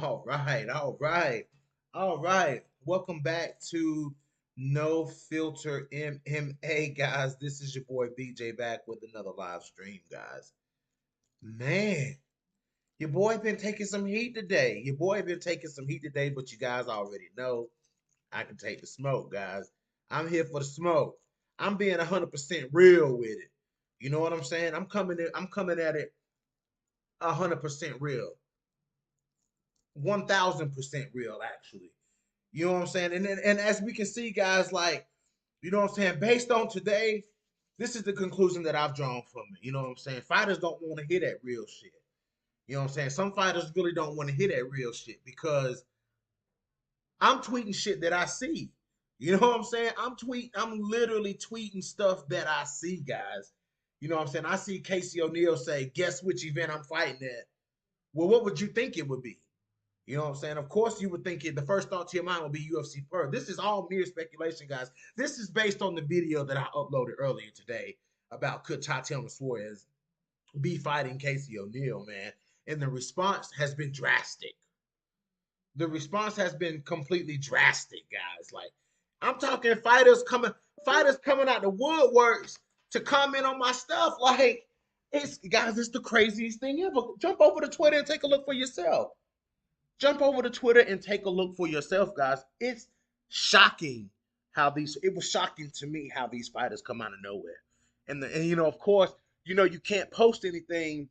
All right, all right, all right. Welcome back to No Filter MMA, guys. This is your boy BJ back with another live stream, guys. Man, your boy been taking some heat today. Your boy been taking some heat today, but you guys already know I can take the smoke, guys. I'm here for the smoke. I'm being 100% real with it. You know what I'm saying? I'm coming at it 100% real. 1000% real, actually. You know what I'm saying? And as we can see, guys, like, you know what I'm saying, based on today, this is the conclusion that I've drawn from it. You know what I'm saying? Fighters don't want to hear that real shit. You know what I'm saying? Some fighters really don't want to hear that real shit because I'm tweeting shit that I see. You know what I'm saying? I'm literally tweeting stuff that I see, guys. You know what I'm saying? I see Casey O'Neill say, guess which event I'm fighting at. Well, what would you think it would be? You know what I'm saying? Of course, you would think the first thought to your mind would be UFC Pearl. This is all mere speculation, guys. This is based on the video that I uploaded earlier today about could Tatiana Suarez be fighting Casey O'Neill, man. And the response has been drastic. The response has been completely drastic, guys. Like, I'm talking fighters coming out the woodworks to comment on my stuff. Like, it's the craziest thing ever. Jump over to Twitter and take a look for yourself. Jump over to Twitter and take a look for yourself, guys. It's shocking it was shocking to me how these fighters come out of nowhere. And you know, of course, you know, you can't post anything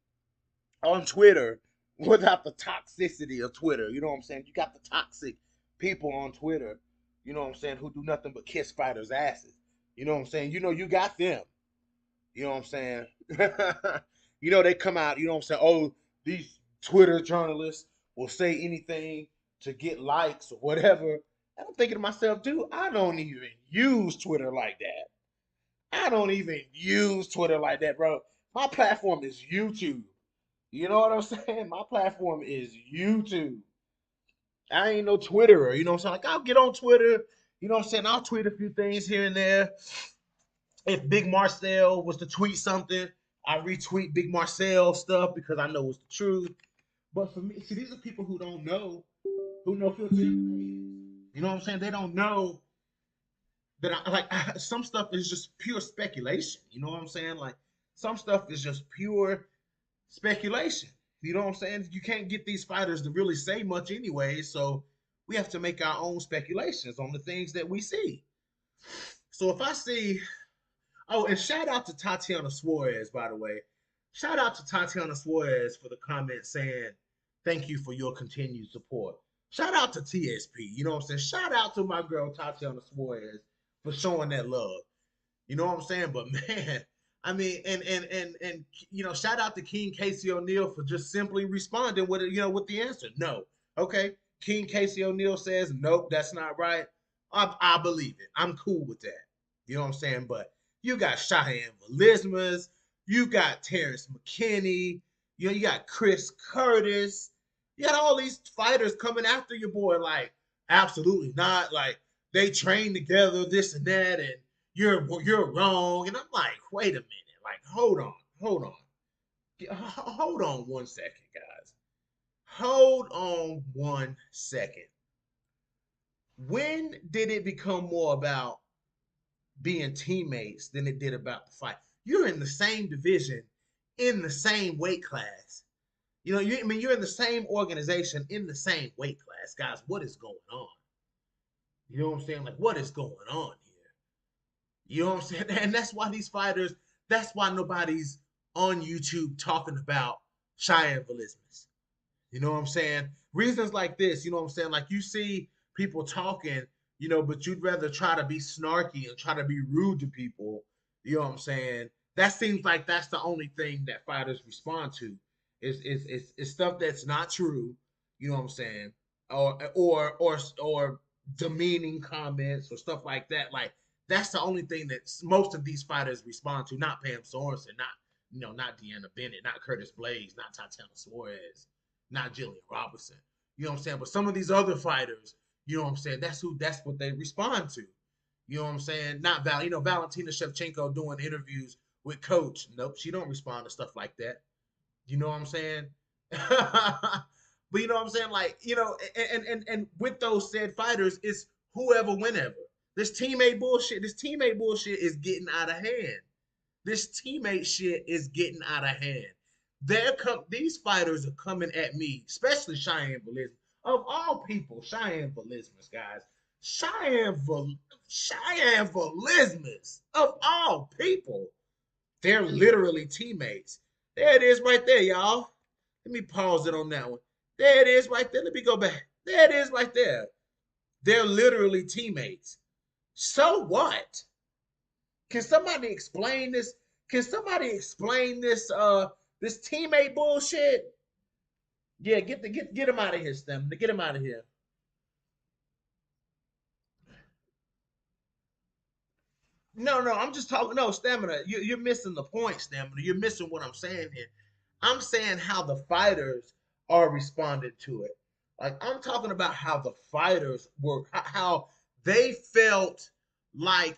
on Twitter without the toxicity of Twitter. You know what I'm saying? You got the toxic people on Twitter, you know what I'm saying, who do nothing but kiss fighters' asses. You know what I'm saying? You know, you got them. You know what I'm saying? You know, they come out, you know what I'm saying? Oh, these Twitter journalists will say anything to get likes or whatever. And I'm thinking to myself, dude, I don't even use Twitter like that. I don't even use Twitter like that, bro. My platform is YouTube. You know what I'm saying? My platform is YouTube. I ain't no Twitterer. You know what I'm saying? Like, I'll get on Twitter. You know what I'm saying? I'll tweet a few things here and there. If Big Marcel was to tweet something, I retweet Big Marcel stuff because I know it's the truth. But for me, see, these are people who don't know, who know filter information. You know what I'm saying? They don't know that some stuff is just pure speculation. You know what I'm saying? Like, some stuff is just pure speculation. You know what I'm saying? You can't get these fighters to really say much anyway, so we have to make our own speculations on the things that we see. So if I see, oh, and shout out to Tatiana Suarez, by the way. Shout out to Tatiana Suarez for the comment saying, thank you for your continued support. Shout out to TSP. You know what I'm saying? Shout out to my girl Tatiana Suarez for showing that love. You know what I'm saying? But man, I mean, and you know, shout out to King Casey O'Neill for just simply responding with with the answer. No. Okay. King Casey O'Neill says, nope, that's not right. I believe it. I'm cool with that. You know what I'm saying? But you got Cheyenne Velismas, you got Terrence McKinney, you got Chris Curtis, you got all these fighters coming after your boy, like, absolutely not. Like, they train together, this and that, and you're wrong. And I'm like, wait a minute, like, hold on 1 second, guys. Hold on 1 second. When did it become more about being teammates than it did about the fight? You're in the same division, in the same weight class. You know, you're in the same organization, in the same weight class, guys. What is going on? You know what I'm saying? Like, what is going on here? You know what I'm saying? And that's why these fighters, that's why nobody's on YouTube talking about Cheyenne Velismus. You know what I'm saying? Reasons like this, you know what I'm saying? Like you see people talking, but you'd rather try to be snarky and try to be rude to people. You know what I'm saying? That seems like that's the only thing that fighters respond to is stuff that's not true. You know what I'm saying? Or demeaning comments or stuff like that. Like that's the only thing that most of these fighters respond to. Not Pam Sorensen, not Deanna Bennett, not Curtis Blades, not Tatiana Suarez, not Jillian Robinson. You know what I'm saying? But some of these other fighters, you know what I'm saying? That's what they respond to. You know what I'm saying? Not Valentina Shevchenko doing interviews with Coach. Nope, she don't respond to stuff like that. You know what I'm saying? But you know what I'm saying? Like, and with those said fighters, it's whoever, whenever. This teammate bullshit is getting out of hand. This teammate shit is getting out of hand. These fighters are coming at me, especially Cheyenne Velismus. Of all people, Cheyenne Velismus, guys. Cheyenne Velismus. Of all people. They're literally teammates. There it is right there, y'all. Let me pause it on that one. There it is right there. Let me go back. There it is right there. They're literally teammates. So what? Can somebody explain this? Can somebody explain this teammate bullshit? Yeah, get him out of here, Stem. Get him out of here. No, I'm just talking. No, Stamina. You're missing the point, Stamina. You're missing what I'm saying here. I'm saying how the fighters are responding to it. Like I'm talking about how the fighters were, how they felt like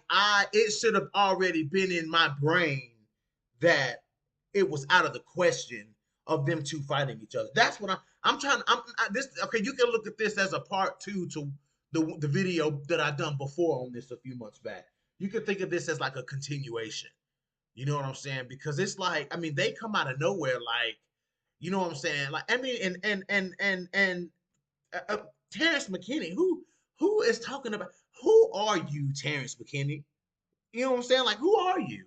it should have already been in my brain that it was out of the question of them two fighting each other. That's what I'm trying. This okay. You can look at this as a part two to the video that I done before on this a few months back. You can think of this as like a continuation. You know what I'm saying? Because it's like, I mean, they come out of nowhere, like, you know what I'm saying? Like, I mean, and Terrence McKinney, who is talking about? Who are you, Terrence McKinney? You know what I'm saying? Like, who are you?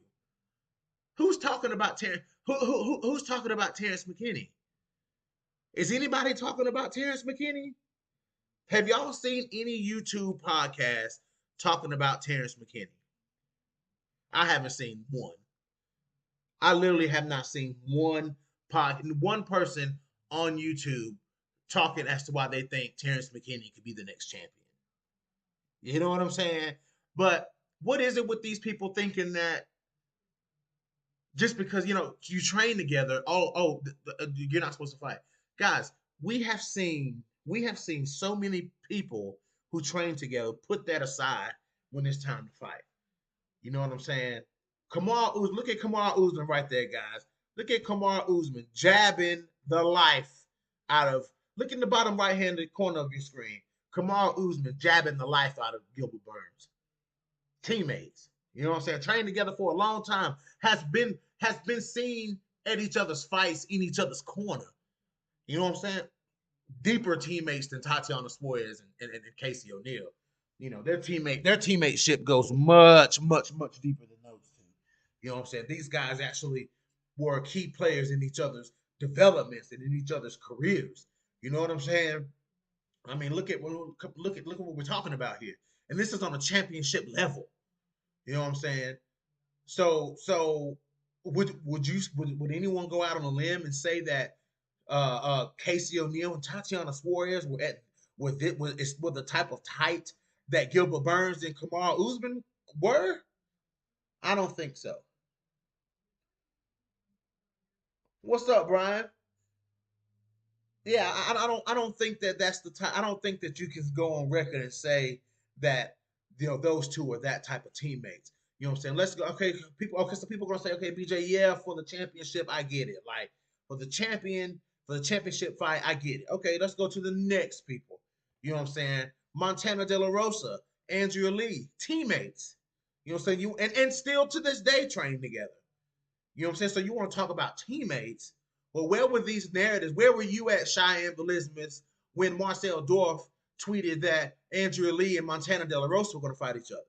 Who's talking about Terrence? Who's talking about Terrence McKinney? Is anybody talking about Terrence McKinney? Have y'all seen any YouTube podcast talking about Terrence McKinney? I haven't seen one. I literally have not seen one person on YouTube talking as to why they think Terrence McKinney could be the next champion. You know what I'm saying? But what is it with these people thinking that just because you train together, you're not supposed to fight, guys? We have seen so many people who train together put that aside when it's time to fight. You know what I'm saying? Look at Kamar Usman right there, guys. Look at Kamar Usman jabbing the life out of. Look in the bottom right-handed corner of your screen. Kamar Usman jabbing the life out of Gilbert Burns. Teammates. You know what I'm saying? Trained together for a long time. Has been seen at each other's fights in each other's corner. You know what I'm saying? Deeper teammates than Tatiana Suarez and Casey O'Neill. Their teammate ship goes much, much, much deeper than those two. You know what I'm saying? These guys actually were key players in each other's developments and in each other's careers. You know what I'm saying? I mean, look at what we're talking about here. And this is on a championship level. You know what I'm saying? So would anyone go out on a limb and say that Casey O'Neill and Tatiana Suarez were the type of tight that Gilbert Burns and Kamar Usman were? I don't think so. What's up, Brian? Yeah, I don't think that that's the time. I don't think that you can go on record and say that those two are that type of teammates. You know what I'm saying? Let's go. Okay, so people are gonna say, okay, BJ, yeah, for the championship, I get it. Like for the championship fight, I get it. Okay, let's go to the next people. You know what I'm saying? Montana De La Rosa, Andrea Lee, teammates. You know what I'm saying? And still to this day train together. You know what I'm saying? So you want to talk about teammates? Well, where were these narratives? Where were you at, Cheyenne Velismus, when Marcel Dorff tweeted that Andrea Lee and Montana De La Rosa were going to fight each other?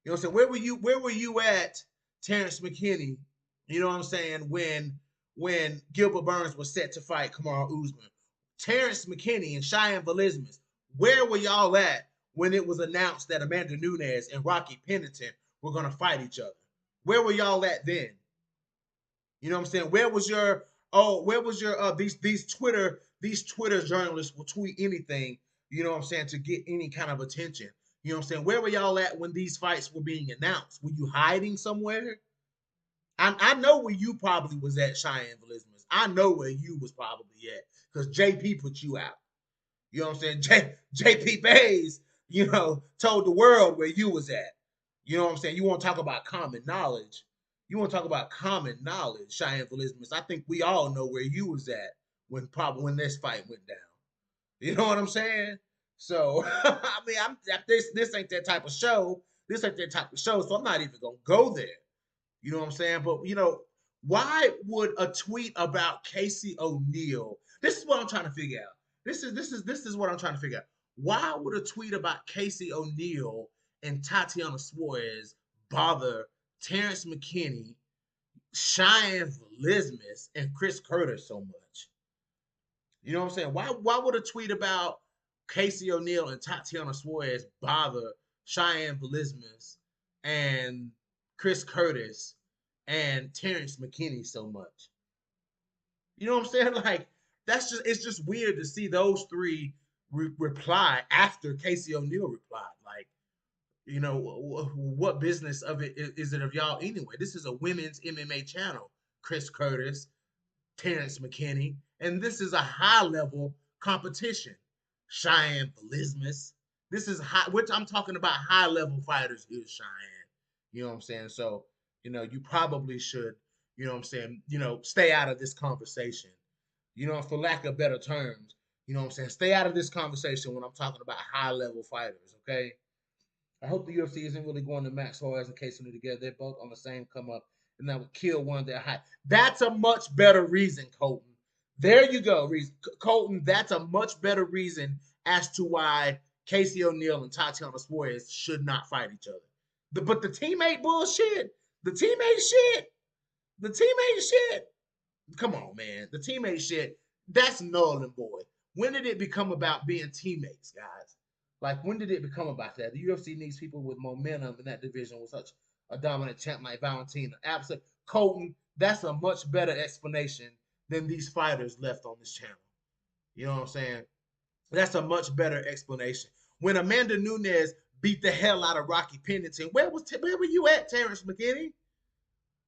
You know what I'm saying? Where were you at, Terrence McKinney? You know what I'm saying? When Gilbert Burns was set to fight Kamaru Usman, Terrence McKinney and Cheyenne Valismas, where were y'all at when it was announced that Amanda Nunes and Rocky Pennington were gonna fight each other? Where were y'all at then? You know what I'm saying? Where was your these Twitter journalists will tweet anything, you know what I'm saying, to get any kind of attention. You know what I'm saying? Where were y'all at when these fights were being announced? Were you hiding somewhere? I know where you probably was at, Cheyenne Valismas. I know where you was probably at because JP put you out. You know what I'm saying? JP Bays, told the world where you was at. You know what I'm saying? You want to talk about common knowledge. You want to talk about common knowledge, Cheyenne Valismas. I think we all know where you was at when this fight went down. You know what I'm saying? So I mean, this ain't that type of show. This ain't that type of show. So I'm not even gonna go there. You know what I'm saying? But why would a tweet about Casey O'Neill? This is what I'm trying to figure out. This is what I'm trying to figure out. Why would a tweet about Casey O'Neill and Tatiana Suarez bother Terrence McKinney, Cheyenne Valismas, and Chris Curtis so much? You know what I'm saying? Why would a tweet about Casey O'Neill and Tatiana Suarez bother Cheyenne Valismas and Chris Curtis and Terrence McKinney so much? You know what I'm saying? Like it's just weird to see those three reply after Casey O'Neill replied. Like, what business of it is it of y'all anyway? This is a women's MMA channel. Chris Curtis, Terrence McKinney, and this is a high level competition. Cheyenne Valismas. This is high, which I'm talking about high level fighters here, Cheyenne. You know what I'm saying? So, you probably should, stay out of this conversation. For lack of better terms, you know what I'm saying? Stay out of this conversation when I'm talking about high level fighters, okay? I hope the UFC isn't really going to Max Hoyas and Casey together. They're both on the same come up, and that would kill one of their high. That's a much better reason, Colton. There you go, Colton. That's a much better reason as to why Casey O'Neill and Tatiana Suarez should not fight each other. But the teammate bullshit, the teammate shit, the teammate shit. Come on, man. The teammate shit, that's null and void. When did it become about being teammates, guys? Like, when did it become about that? The UFC needs people with momentum in that division with such a dominant champ like Valentina. Absolutely. Colton, that's a much better explanation than these fighters left on this channel. You know what I'm saying? That's a much better explanation. When Amanda Nunes beat the hell out of Rocky Pennington, where were you at, Terrence McKinney?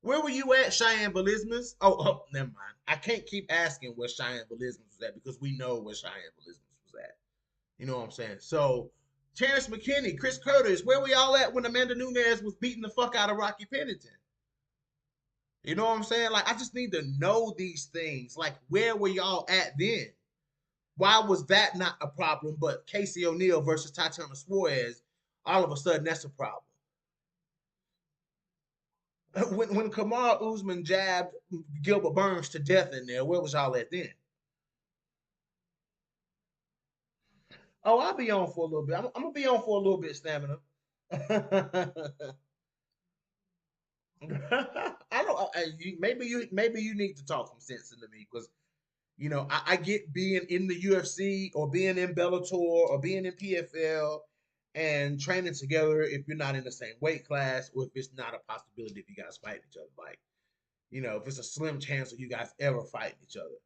Where were you at, Cheyenne Valismas? Oh, never mind. I can't keep asking where Cheyenne Valismas was at because we know where Cheyenne Valismas was at. You know what I'm saying? So, Terrence McKinney, Chris Curtis, where were y'all at when Amanda Nunes was beating the fuck out of Rocky Pennington? You know what I'm saying? Like, I just need to know these things. Like, where were y'all at then? Why was that not a problem? But Casey O'Neill versus Tatiana Suarez, all of a sudden, that's a problem. When Kamaru Usman jabbed Gilbert Burns to death in there, where was y'all at then? Oh, I'll be on for a little bit. I'm gonna be on for a little bit, Stamina. I don't. Maybe you need to talk some sense into me because I get being in the UFC or being in Bellator or being in PFL and training together if you're not in the same weight class or if it's not a possibility if you guys fight each other. Like, if it's a slim chance of you guys ever fighting each other.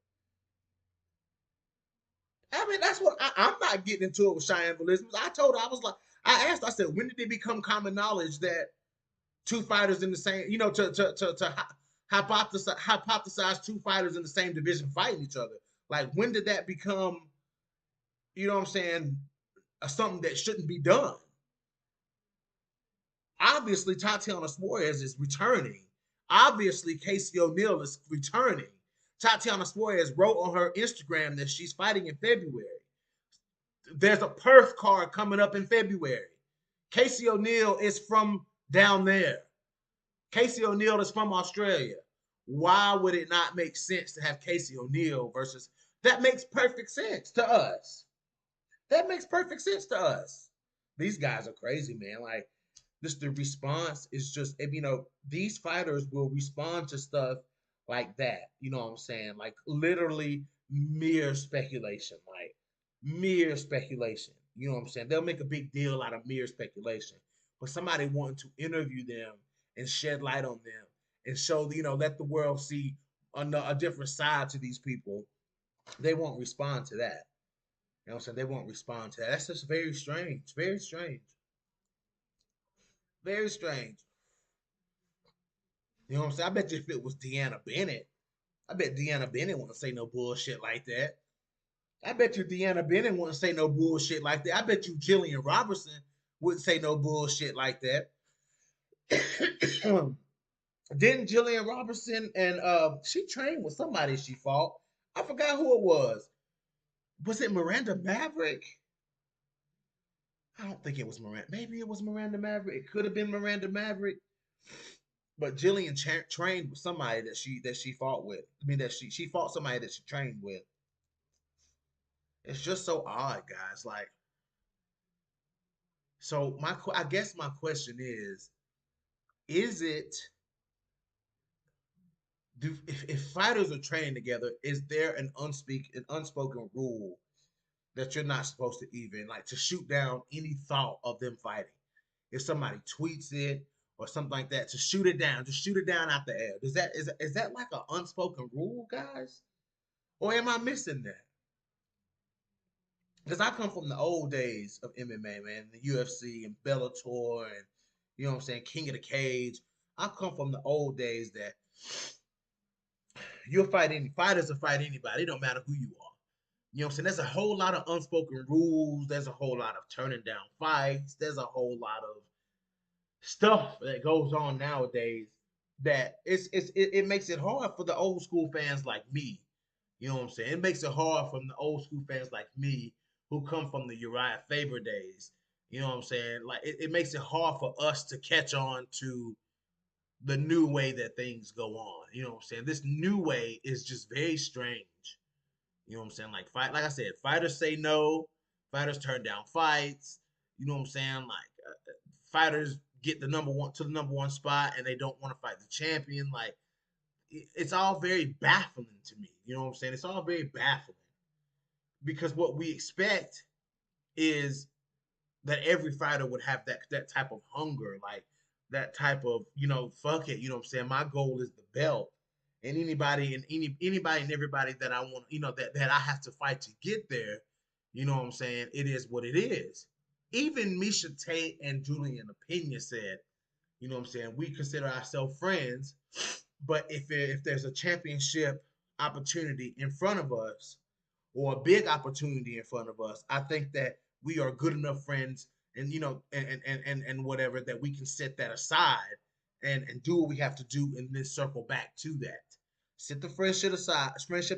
I mean, that's what I'm not getting into it with Cheyenne Valismas. I told her, I asked, I said, when did it become common knowledge that two fighters in the same, to hypothesize two fighters in the same division fighting each other? Like, when did that become, what I'm saying, something that shouldn't be done? Obviously, Tatiana Suarez is returning. Obviously, Casey O'Neill is returning. Tatiana Suarez wrote on her Instagram that she's fighting in February. There's a Perth card coming up in February. Casey O'Neill is from down there. Casey O'Neill is from Australia. Why would it not make sense to have Casey O'Neill versus... That makes perfect sense to us. That makes perfect sense to us. These guys are crazy, man. Like, Just the response is just, these fighters will respond to stuff like that. You know what I'm saying? Like literally mere speculation, like mere speculation. You know what I'm saying? They'll make a big deal out of mere speculation, but somebody wanting to interview them and shed light on them and show, let the world see a different side to these people, they won't respond to that. You know what I'm saying? They won't respond to that. That's just very strange. Very strange. Very strange. You know what I'm saying? I bet you if it was Deanna Bennett, I bet Deanna Bennett wouldn't say no bullshit like that. I bet you Deanna Bennett wouldn't say no bullshit like that. I bet you Jillian Robertson wouldn't say no bullshit like that. Didn't Jillian Robertson and she trained with somebody she fought. I forgot who it was. Was it Miranda Maverick? I don't think it was Miranda. Maybe it was Miranda Maverick. It could have been Miranda Maverick. But Jillian trained with somebody that she fought with. I mean that she fought somebody that she trained with. It's just so odd, guys. Like, so I guess my question is it do if fighters are training together, is there an unspoken rule that you're not supposed to even like to shoot down any thought of them fighting? If somebody tweets it or something like that, to shoot it down, just shoot it down out the air. Is that like an unspoken rule, guys? Or am I missing that? Because I come from the old days of MMA, man, the UFC and Bellator and you know what I'm saying, King of the Cage. I come from the old days that you'll fight any fighters will fight anybody. It don't matter who you are. You know what I'm saying? There's a whole lot of unspoken rules. There's a whole lot of turning down fights. There's a whole lot of stuff that goes on nowadays that it makes it hard for the old school fans like me. You know what I'm saying? It makes it hard from the old school fans like me who come from the Uriah Faber days. You know what I'm saying? Like it makes it hard for us to catch on to the new way that things go on. You know what I'm saying? This new way is just very strange. You know what I'm saying? Like I said, fighters say no, fighters turn down fights. You know what I'm saying? Like fighters get the number one spot and they don't want to fight the champion. Like it's all very baffling to me. You know what I'm saying? It's all very baffling because what we expect is that every fighter would have that type of hunger, like that type of fuck it. You know what I'm saying? My goal is the belt, and anybody and everybody that I want, that I have to fight to get there. You know what I'm saying? It is what it is. Even Misha Tate and Julian Pena said, you know what I'm saying? We consider ourselves friends, but if there's a championship opportunity in front of us or a big opportunity in front of us, I think that we are good enough friends and and whatever that we can set that aside and do what we have to do and then circle back to that. Set the friendship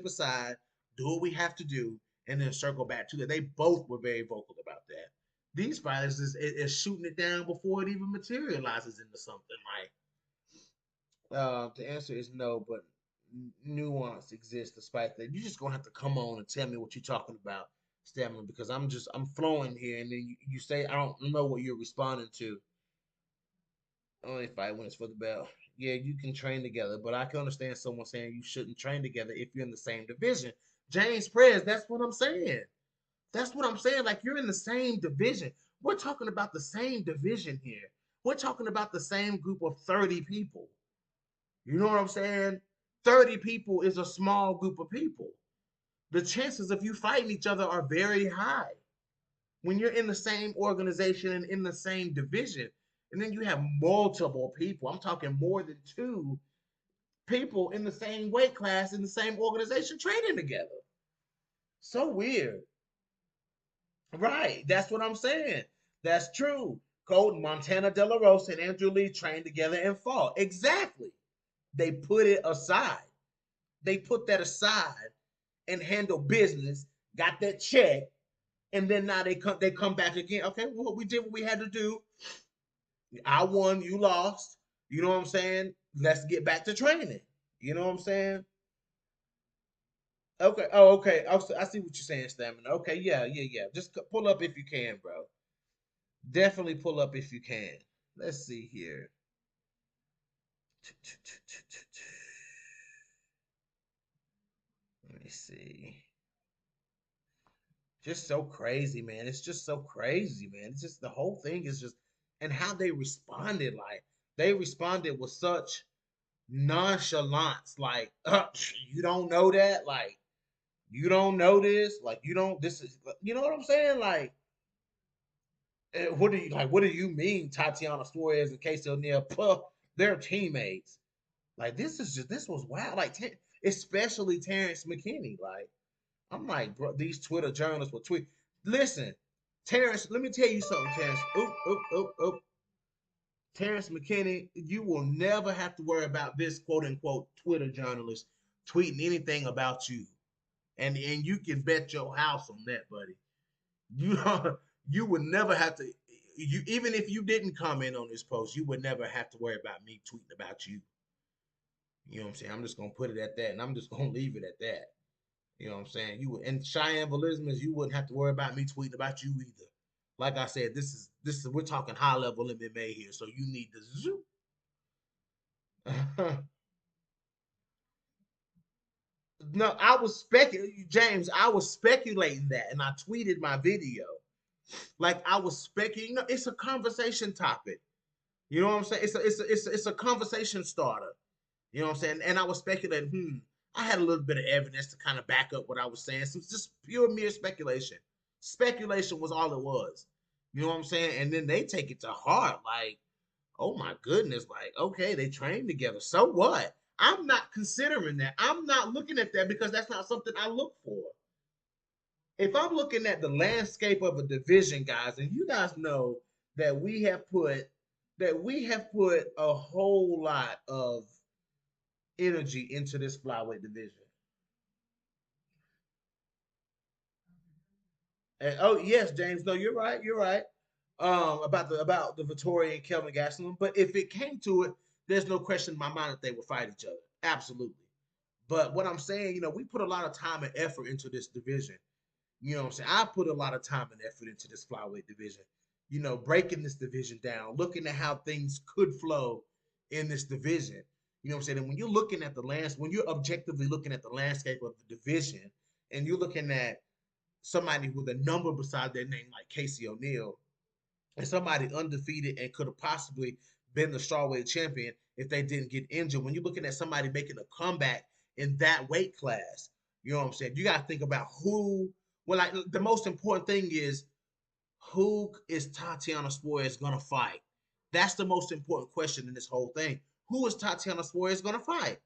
aside, do what we have to do, and then circle back to that. They both were very vocal about that. These fighters is shooting it down before it even materializes into something. The answer is no, but nuance exists despite that. You're just gonna have to come on and tell me what you're talking about, Stamina, because I'm flowing here, and then you say I don't know what you're responding to. Only 5 minutes for the bell. Yeah, you can train together, but I can understand someone saying you shouldn't train together if you're in the same division. James Prez, that's what I'm saying. That's what I'm saying. Like you're in the same division. We're talking about the same division here. We're talking about the same group of 30 people. You know what I'm saying? 30 people is a small group of people. The chances of you fighting each other are very high when you're in the same organization and in the same division. And then you have multiple people. I'm talking more than two people in the same weight class in the same organization training together. So weird. Right. That's what I'm saying. That's true. Colton, Montana De La Rosa, and Andrew Lee trained together and fought. Exactly. They put it aside. They put that aside and handle business, got that check, and then now they come back again. Okay, well, we did what we had to do. I won, you lost. You know what I'm saying? Let's get back to training. You know what I'm saying? Okay. Oh, okay. I see what you're saying, Stamina. Okay, yeah, yeah, yeah. Just pull up if you can, bro. Definitely pull up if you can. Let's see here. Let me see. Just so crazy, man. It's just so crazy, man. It's just the whole thing is just, and how they responded. Like they responded with such nonchalance. Like, you don't know that. Like, you don't know this. Like, you don't. This is. You know what I'm saying? Like, what do you like? What do you mean, Tatiana Suarez and Casey O'Neill? Puh, they're teammates. Like, this is just. This was wild. Like, especially Terrence McKinney. Like, I'm like, bro, these Twitter journalists will tweet. Listen, Terrence, let me tell you something, Terrence. Oop, oop, oop, oop. Terrence McKinney, you will never have to worry about this quote unquote Twitter journalist tweeting anything about you. And you can bet your house on that, buddy. You you would never have to, you even if you didn't comment on this post, you would never have to worry about me tweeting about you. You know what I'm saying? I'm just gonna put it at that, and I'm just gonna leave it at that. You know what I'm saying? You and Cheyenne Velismus, you wouldn't have to worry about me tweeting about you either. Like I said, this is we're talking high level MMA here, so you need to zoom. No, I was speculating, James. I was speculating that, and I tweeted my video. Like I was speculating. You know, it's a conversation topic. You know what I'm saying? It's a conversation starter. You know what I'm saying? And I was speculating. I had a little bit of evidence to kind of back up what I was saying. So it's just pure mere speculation. Speculation was all it was. You know what I'm saying? And then they take it to heart, like, oh my goodness, like, okay, they train together. So what? I'm not considering that. I'm not looking at that because that's not something I look for. If I'm looking at the landscape of a division, guys, and you guys know that we have put a whole lot of energy into this flyweight division. And oh yes, James, no, you're right. You're right. About the Vittori and Kelvin Gastelum. But if it came to it, there's no question in my mind that they would fight each other. Absolutely. But what I'm saying, we put a lot of time and effort into this division. You know what I'm saying? I put a lot of time and effort into this flyweight division. Breaking this division down, looking at how things could flow in this division. You know what I'm saying? And when you're looking at when you're objectively looking at the landscape of the division, and you're looking at somebody with a number beside their name like Casey O'Neill, and somebody undefeated and could have possibly been the strawweight champion if they didn't get injured. When you're looking at somebody making a comeback in that weight class, you know what I'm saying? You got to think about who. Well, like the most important thing is who is Tatiana Suarez gonna fight? That's the most important question in this whole thing. Who is Tatiana Suarez gonna fight?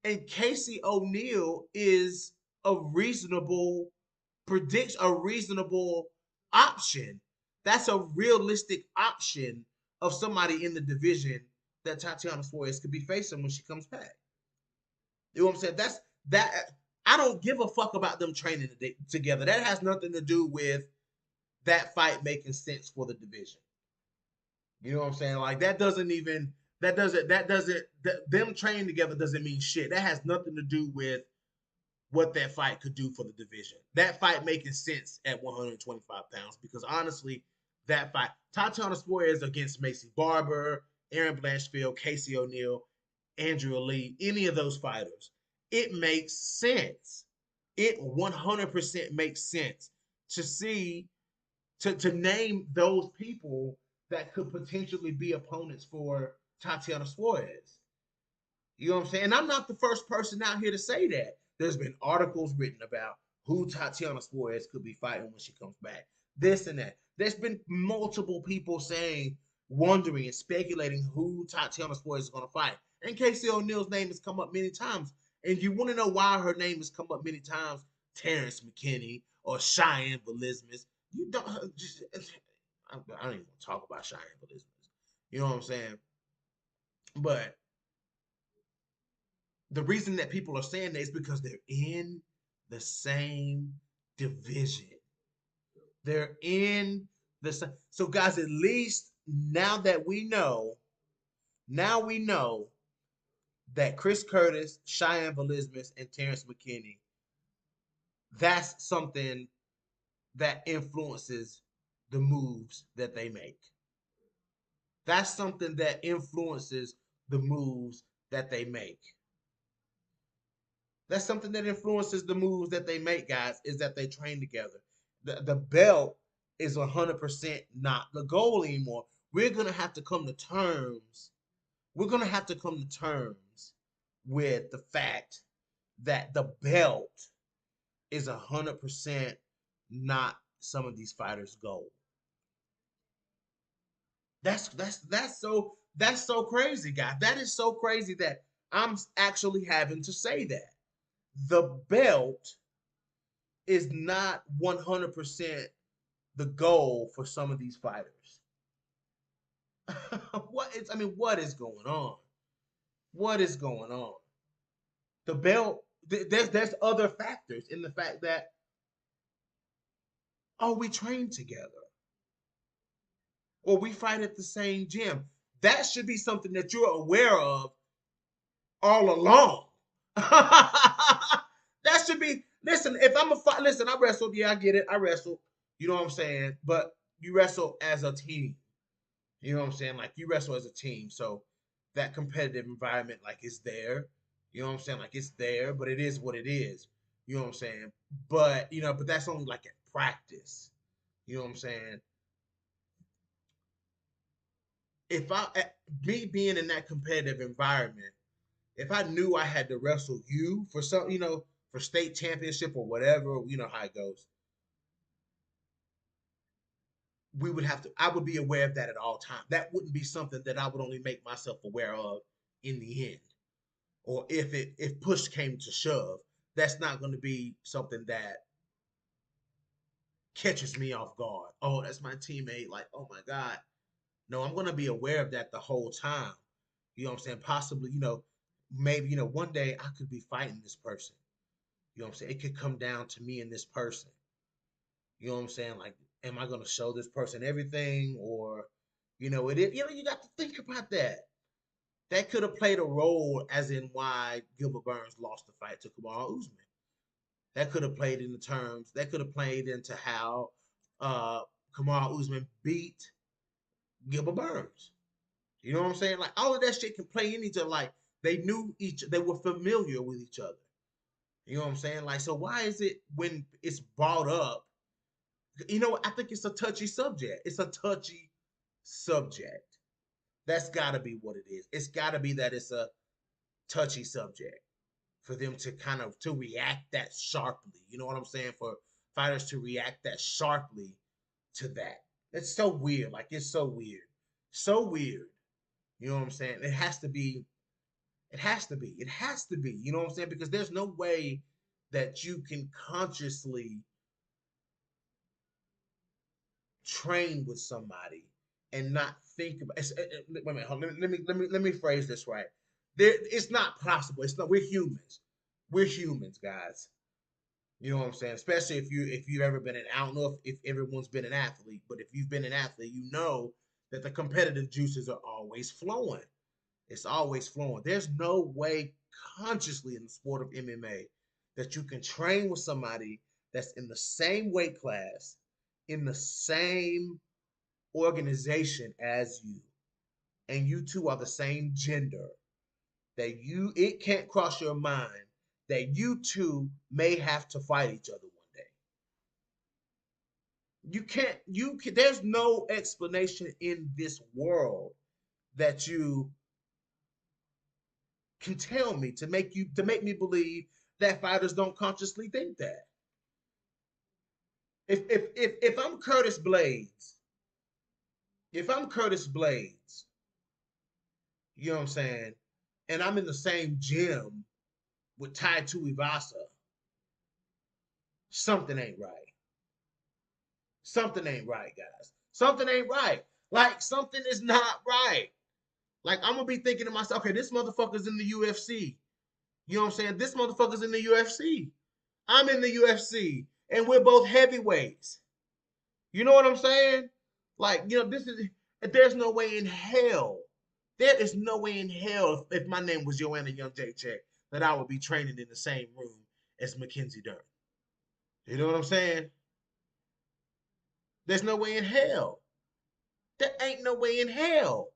And Casey O'Neill is a reasonable a reasonable option. That's a realistic option of somebody in the division that Tatiana Suarez could be facing when she comes back. You know what I'm saying? That's that. I don't give a fuck about them training together. That has nothing to do with that fight making sense for the division. You know what I'm saying? Like them training together doesn't mean shit. That has nothing to do with what that fight could do for the division. That fight making sense at 125 pounds because honestly, that fight, Tatiana Suarez against Macy Barber, Aaron Blanchfield, Casey O'Neill, Andrea Lee, any of those fighters, it makes sense. It 100% makes sense to see to name those people that could potentially be opponents for Tatiana Suarez. You know what I'm saying? And I'm not the first person out here to say that. There's been articles written about who Tatiana Suarez could be fighting when she comes back. This and that. There's been multiple people saying, wondering and speculating who Tatiana Suarez is going to fight. And Casey O'Neill's name has come up many times. And you want to know why her name has come up many times? Terrence McKinney or Cheyenne Velismus. You don't just. I don't even want to talk about Cheyenne Velismus. You know what I'm saying? But the reason that people are saying that is because they're in the same division. They're in the same. So, guys, at least now we know that Chris Curtis, Cheyenne Velismus, and Terrence McKinney, that's something that influences the moves that they make. That's something that influences the moves that they make. That's something that influences the moves that they make, guys, is that they train together. The belt is 100% not the goal anymore. We're going to have to come to terms. We're going to have to come to terms with the fact that the belt is 100% not some of these fighters' goal. That's so crazy, guys. That is so crazy that I'm actually having to say that the belt is not 100% the goal for some of these fighters. What is going on? What is going on? The belt, there's other factors in the fact that, oh, we train together or we fight at the same gym. That should be something that you're aware of all along. That should be, listen, if I'm a fight, listen, I wrestled, yeah, I get it. I wrestled, you know what I'm saying? But you wrestle as a team. You know what I'm saying? Like you wrestle as a team. So that competitive environment, like, is there. You know what I'm saying? Like it's there, but it is what it is. You know what I'm saying? But that's only like at practice. You know what I'm saying? If I Me being in that competitive environment, if I knew I had to wrestle you for some, for state championship or whatever, you know how it goes. I would be aware of that at all times. That wouldn't be something that I would only make myself aware of in the end. Or if push came to shove, that's not going to be something that catches me off guard. Oh, that's my teammate. Like, oh my God. No, I'm going to be aware of that the whole time. You know what I'm saying? Possibly, maybe, one day I could be fighting this person. You know what I'm saying? It could come down to me and this person. You know what I'm saying? Like, am I going to show this person everything? Or, you got to think about that. That could have played a role as in why Gilbert Burns lost the fight to Kamaru Usman. That could have played into terms. That could have played into how uh Kamaru Usman beat Gilbert Burns. You know what I'm saying? Like all of that shit can play in each other. Like they were familiar with each other. You know what I'm saying? Like, so why is it when it's brought up? I think it's a touchy subject. It's a touchy subject. That's got to be what it is. It's got to be that it's a touchy subject for them to kind of to react that sharply. You know what I'm saying? For fighters to react that sharply to that. It's so weird. Like it's so weird. So weird. You know what I'm saying? It has to be. It has to be. It has to be. You know what I'm saying? Because there's no way that you can consciously train with somebody and not think about wait a minute, let me phrase this right. It's not possible. It's not, we're humans. We're humans, guys. You know what I'm saying? Especially if you've ever been I don't know if everyone's been an athlete, but if you've been an athlete, you know that the competitive juices are always flowing. It's always flowing. There's no way consciously in the sport of MMA that you can train with somebody that's in the same weight class, in the same organization as you, and you two are the same gender, that it can't cross your mind that you two may have to fight each other one day. There's no explanation in this world that you can tell me to make me believe that fighters don't consciously think that. If I'm Curtis Blades, if I'm Curtis Blades, you know what I'm saying, and I'm in the same gym with Tai Tuivasa, something ain't right. Something ain't right, guys. Something ain't right. Like something is not right. Like I'm gonna be thinking to myself, okay, this motherfucker's in the UFC. You know what I'm saying? This motherfucker's in the UFC. I'm in the UFC, and we're both heavyweights. You know what I'm saying? Like, this is there's no way in hell. There is no way in hell if my name was Joanna Young Jacek that I would be training in the same room as Mackenzie Dern. You know what I'm saying? There's no way in hell. There ain't no way in hell.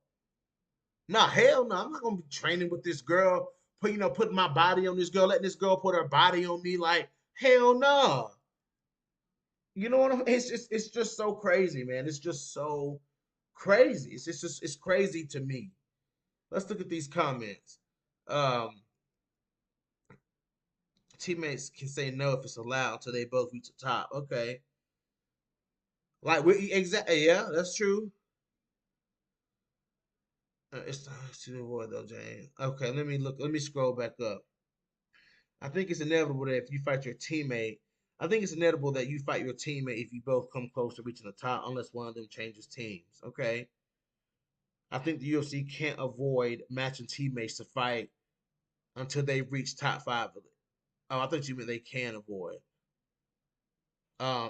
Nah, hell no. I'm not gonna be training with this girl, putting my body on this girl, letting this girl put her body on me. Like, hell no. You know what I'm it's just so crazy, man. It's just so crazy. It's crazy to me. Let's look at these comments. Um, Teammates can say no if it's allowed until they both reach the top. Okay. Like we exactly, yeah, that's true. It's to avoid though, James. Okay, let me look. Let me scroll back up. I think it's inevitable that if you fight your teammate, I think it's inevitable that you fight your teammate if you both come close to reaching the top, unless one of them changes teams. Okay. I think the UFC can't avoid matching teammates to fight until they reach top five. Oh, I thought you meant they can avoid.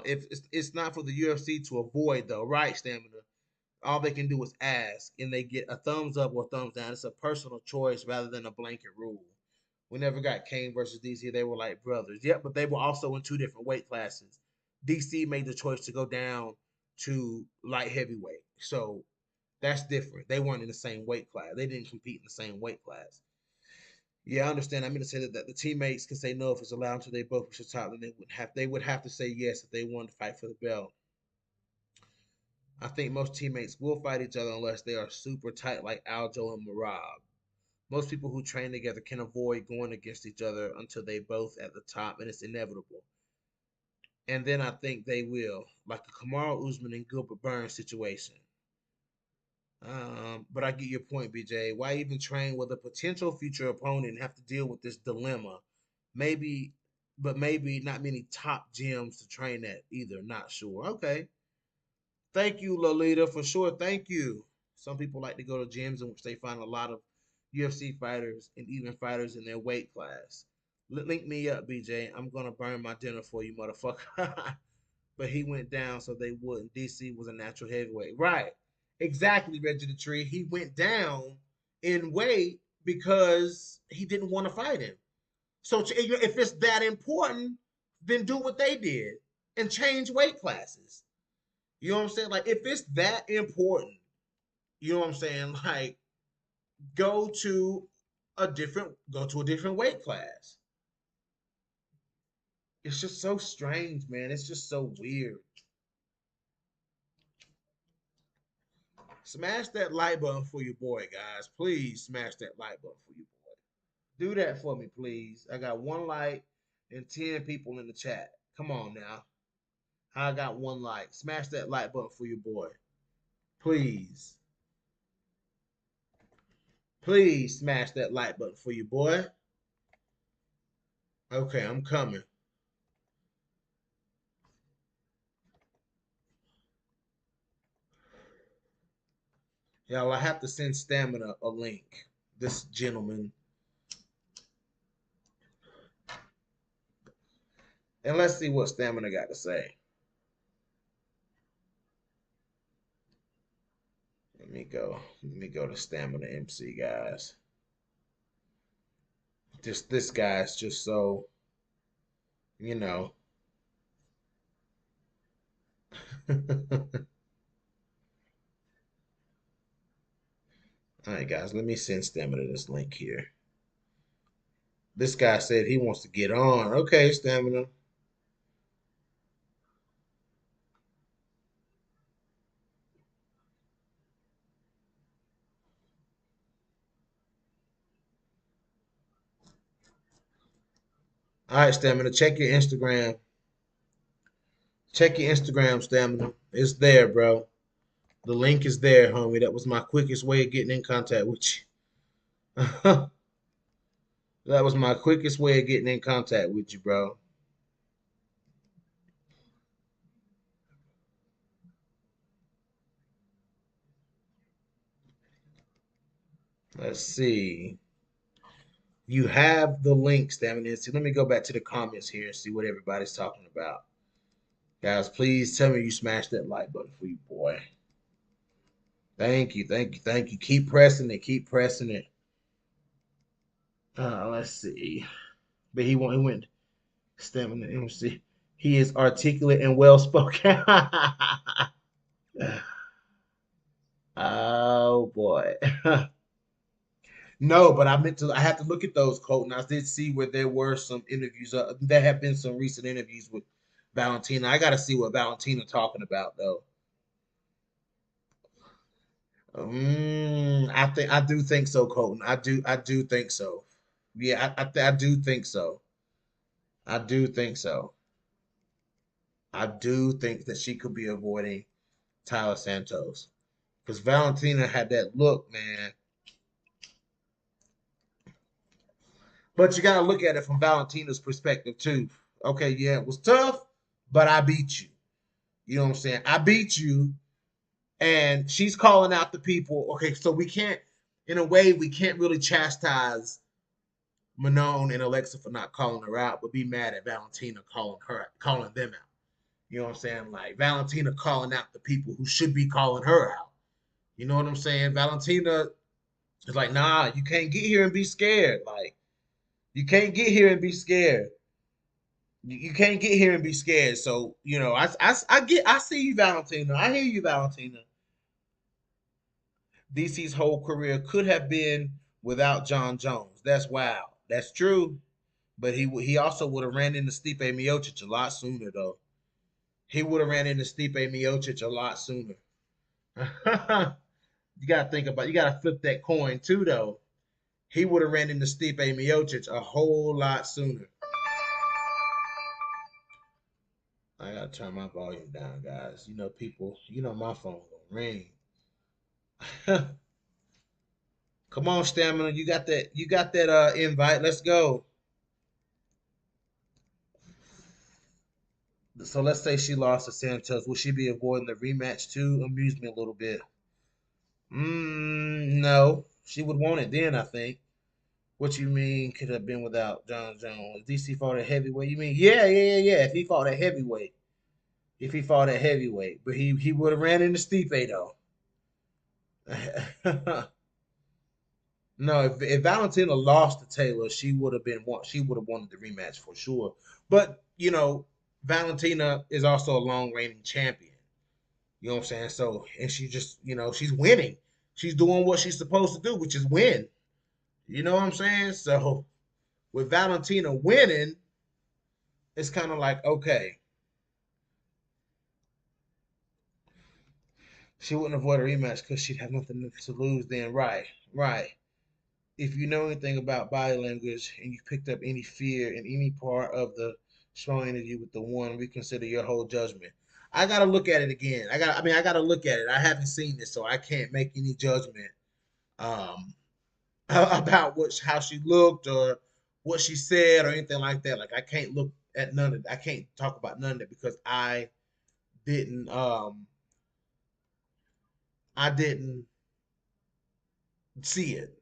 If it's not for the UFC to avoid though, right, Stamina? All they can do is ask, and they get a thumbs up or thumbs down. It's a personal choice rather than a blanket rule. We never got Kane versus DC. They were like brothers. Yep, but they were also in two different weight classes. DC made the choice to go down to light heavyweight. So that's different. They weren't in the same weight class. They didn't compete in the same weight class. Yeah, I understand. I mean to say that the teammates can say no if it's allowed until they both reach the top, then they would have to say yes if they wanted to fight for the belt. I think most teammates will fight each other unless they are super tight like Aljo and Marab. Most people who train together can avoid going against each other until they both at the top, and it's inevitable. And then I think they will, like a Kamaru Usman and Gilbert Burns situation. But I get your point, BJ. Why even train with a potential future opponent and have to deal with this dilemma? Maybe, but maybe not many top gyms to train at either. Not sure. Okay. Thank you, Lolita, for sure. Thank you. Some people like to go to gyms in which they find a lot of UFC fighters and even fighters in their weight class. Link me up, BJ. I'm gonna burn my dinner for you, motherfucker. But he went down so they wouldn't. DC was a natural heavyweight. Right. Exactly, Reggie the Tree. He went down in weight because he didn't want to fight him. So if it's that important, then do what they did and change weight classes. You know what I'm saying? Like if it's that important, you know what I'm saying? Like go to a different weight class. It's just so strange, man. It's just so weird. Smash that like button for your boy, guys. Please smash that like button for your boy. Do that for me, please. I got one like and 10 people in the chat. Come on now. I got one like. Smash that like button for your boy. Please. Please smash that like button for your boy. Okay, I'm coming. Y'all, I have to send Stamina a link. This gentleman. And let's see what Stamina got to say. Let me go. Let me go to Stamina MC, guys. Just this guy's just so, you know. All right, guys, let me send Stamina this link here. This guy said he wants to get on. Okay, Stamina. All right, Stamina, check your Instagram. Check your Instagram, Stamina. It's there, bro. The link is there, homie. That was my quickest way of getting in contact with you. That was my quickest way of getting in contact with you, bro. Let's see. You have the links, Stamina. See, let me go back to the comments here and see what everybody's talking about. Guys, please tell me you smashed that like button for you, boy. Thank you, thank you, thank you. Keep pressing it, keep pressing it. Let's see. But he went Stamina MC. He is articulate and well spoken. Oh boy. No, but I meant to. I had to look at those, Colton. I did see where there were some interviews. There have been some recent interviews with Valentina. I got to see what Valentina talking about though. I do think so, Colton. I do think so. Yeah, I do think so. I do think so. I do think that she could be avoiding Tyler Santos because Valentina had that look, man. But you got to look at it from Valentina's perspective too. Okay, yeah, it was tough, but I beat you. You know what I'm saying? I beat you, and she's calling out the people. Okay, so we can't, in a way, we can't really chastise Manon and Alexa for not calling her out, but be mad at Valentina calling them out. You know what I'm saying? Like Valentina calling out the people who should be calling her out. You know what I'm saying? Valentina is like, nah, you can't get here and be scared. Like, you can't get here and be scared. You can't get here and be scared. So, I see you, Valentina. I hear you, Valentina. DC's whole career could have been without John Jones. That's wild. That's true. But he also would have ran into Stipe Miocic a lot sooner, though. He would have ran into Stipe Miocic a lot sooner. You gotta flip that coin too, though. He would have ran into Stipe Miocic a whole lot sooner. I gotta turn my volume down, guys. People, my phone gonna ring. Come on, Stamina. You got that invite. Let's go. So let's say she lost to Santos. Will she be avoiding the rematch too? Amuse me a little bit. No. She would want it then, I think. What you mean could have been without John Jones? DC fought at heavyweight. You mean yeah. If he fought at heavyweight. If he fought at heavyweight. But he would have ran into Stipe though. No, if Valentina lost to Taylor, she would have wanted the rematch for sure. But Valentina is also a long reigning champion. You know what I'm saying? So and she just she's winning. She's doing what she's supposed to do, which is win. You know what I'm saying? So with Valentina winning, it's kind of like okay, she wouldn't avoid a rematch because she'd have nothing to lose. Then right. If you know anything about body language and you picked up any fear in any part of the strong interview with the one, reconsider your whole judgment. I gotta look at it again. I gotta look at it. I haven't seen it, so I can't make any judgment um about how she looked or what she said or anything like that. Like I can't look at none of I can't talk about none of it because didn't um I didn't see it.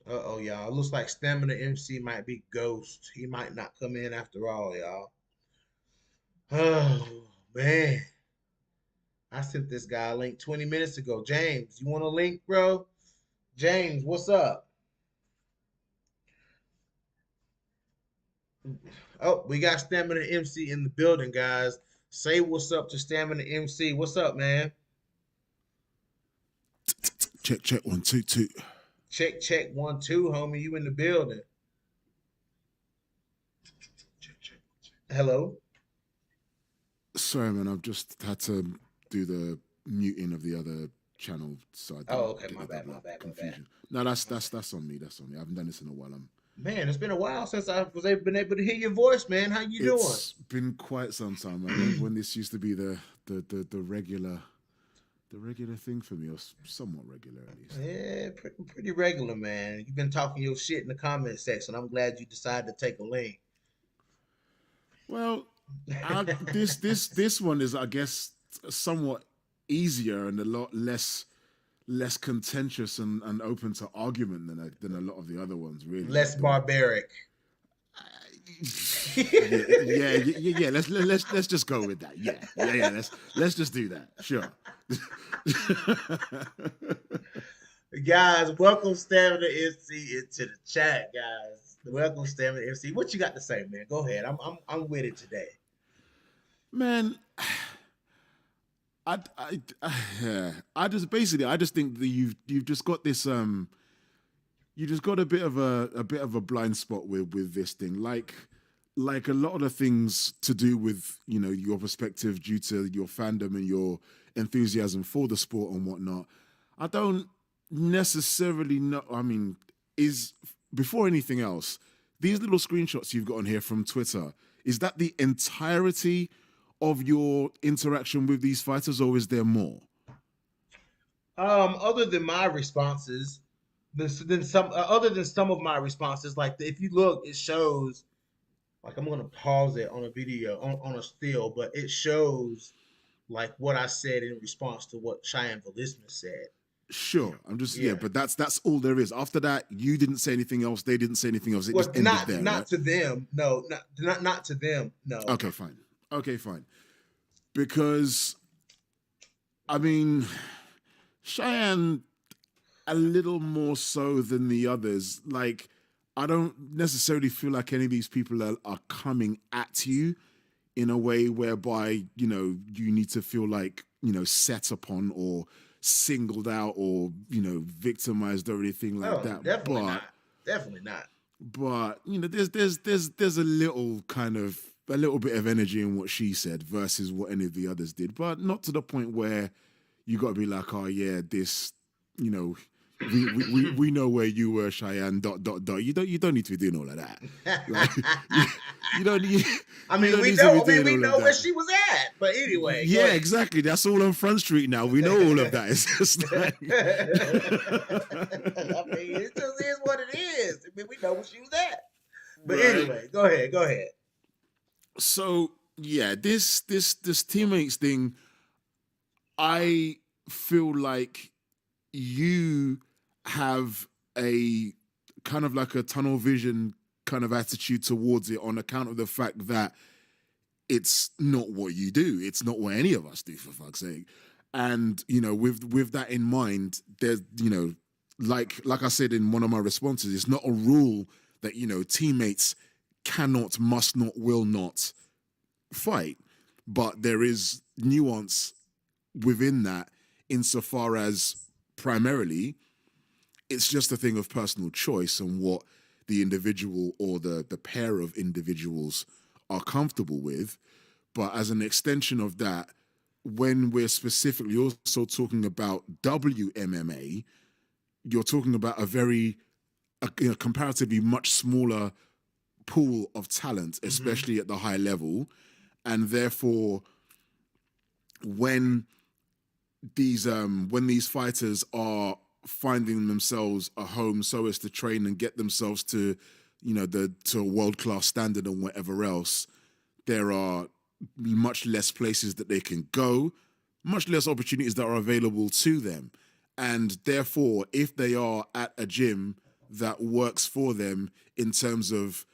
Uh-oh, y'all. It looks like Stamina MC might be ghost. He might not come in after all, y'all. Oh man. I sent this guy a link 20 minutes ago. James, you want a link, bro? James, what's up? Oh, we got Stamina MC in the building, guys. Say what's up to Stamina MC. What's up, man? Check, 1 2 2. Check 1 2, homie. You in the building? Hello. Sorry, man. I've just had to do the muting of the other channel, so I Oh, didn't okay. get My the bad. double My up bad. My bad. confusion. No, that's on me. That's on me. I haven't done this in a while. Man, it's been a while since been able to hear your voice, man. How you doing? It's been quite some time. I remember when this used to be the regular thing for me, or somewhat regular at least. Yeah, pretty regular, man. You've been talking your shit in the comment section. I'm glad you decided to take a link. Well, this one is, I guess, somewhat easier and a lot less contentious and open to argument than a lot of the other ones. Really, Less barbaric. yeah. Let's just go with that. Yeah. Let's just do that. Sure. Guys, welcome Stamina MC into the chat, guys. Welcome Stamina MC. What you got to say, man? Go ahead. I'm with it today. Man, I just think that you've just got this you just got a bit of a blind spot with this thing. Like a lot of the things to do with, your perspective due to your fandom and your enthusiasm for the sport and whatnot. I don't necessarily know. I mean, is before anything else, these little screenshots you've got on here from Twitter, is that the entirety of your interaction with these fighters, or is there more? Other than my responses, then some other than some of my responses, like if you look, it shows. Like I'm gonna pause it on a video on a still, but it shows like what I said in response to what Cheyenne Velisma said. Sure, I'm just yeah, Yeah. but that's all there is. After that, you didn't say anything else. They didn't say anything else. It Well, just ended there, not right? to them. No, not to them. No. Okay, fine. Okay, fine. Because I mean, Cheyenne a little more so than the others. Like, I don't necessarily feel like any of these people are coming at you in a way whereby, you need to feel like, set upon or singled out or, victimized or anything like Oh, that. definitely not. Definitely not. But there's a little bit of energy in what she said versus what any of the others did, but not to the point where you got to be like, oh yeah, this, you know, we know where you were, Cheyenne. ... You don't need to be doing all of that. Like, you don't need. I mean, we know where she was at. But anyway, yeah, exactly. That's all on Front Street now. We know all of that. It's just like, I mean, it just is what it is. I mean, we know where she was at. But right. anyway, go ahead. So yeah, this teammates thing, I feel like you have a kind of like a tunnel vision kind of attitude towards it on account of the fact that it's not what you do. It's not what any of us do, for fuck's sake. And, with that in mind, there's, like I said in one of my responses, it's not a rule that, teammates cannot, must not, will not fight. But there is nuance within that insofar as primarily it's just a thing of personal choice and what the individual or the pair of individuals are comfortable with. But as an extension of that, when we're specifically also talking about WMMA, you're talking about a comparatively much smaller pool of talent, especially at the high level. And therefore, when these fighters are finding themselves a home so as to train and get themselves to, to a world-class standard and whatever else, there are much less places that they can go, much less opportunities that are available to them. And therefore, if they are at a gym that works for them in terms of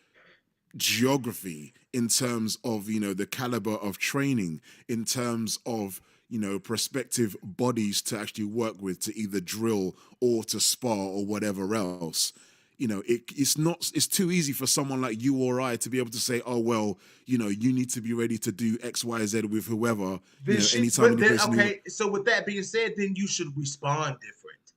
geography, in terms of, the caliber of training, in terms of, prospective bodies to actually work with, to either drill or to spar or whatever else, it's too easy for someone like you or I to be able to say, oh, well, you need to be ready to do X, Y, Z with whoever, anytime. Okay, so with that being said, then you should respond different.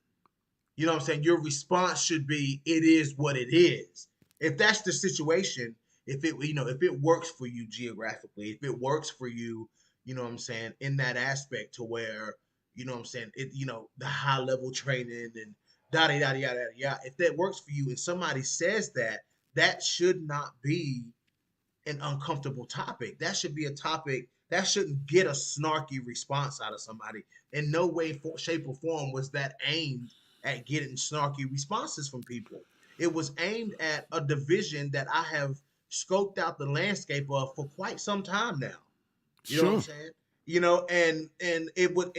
You know what I'm saying? Your response should be, it is what it is. If that's the situation, if it works for you geographically, if it works for you, you know what I'm saying, in that aspect to where, you know what I'm saying, the high level training and yada, yada, yada, yada. If that works for you and somebody says that, that should not be an uncomfortable topic. That should be a topic that shouldn't get a snarky response out of somebody. In no way, shape, or form was that aimed at getting snarky responses from people. It was aimed at a division that I have scoped out the landscape of for quite some time now. You know what I'm saying? And it would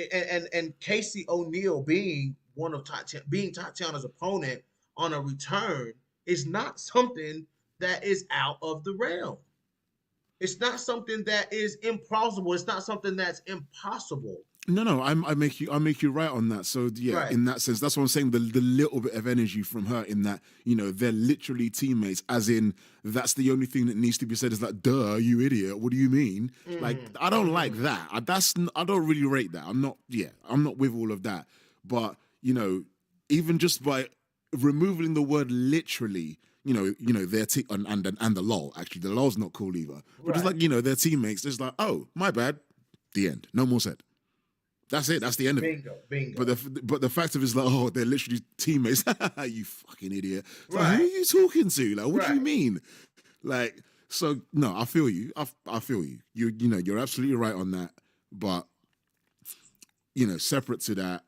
and Casey O'Neill being one of Tatiana's opponent on a return is not something that is out of the realm. It's not something that is implausible. It's not something that's impossible. No, I make you right on that. So yeah, right. In that sense, that's what I'm saying. The little bit of energy from her in that, they're literally teammates. As in, that's the only thing that needs to be said is like, "Duh, you idiot! What do you mean?" Like, I don't like that. I don't really rate that. I'm not with all of that. But even just by removing the word literally, their team and the lol. Actually, the lol's not cool either. But it's Right. like, their teammates. It's like, oh, my bad. The end. No more said. That's it. That's the end of it. Bingo. Bingo. But the fact of it is like, oh, they're literally teammates. You fucking idiot. It's like, Right. who are you talking to? Like, what do you Right. mean? Like, so no, I feel you. I feel you. You're absolutely right on that. But separate to that,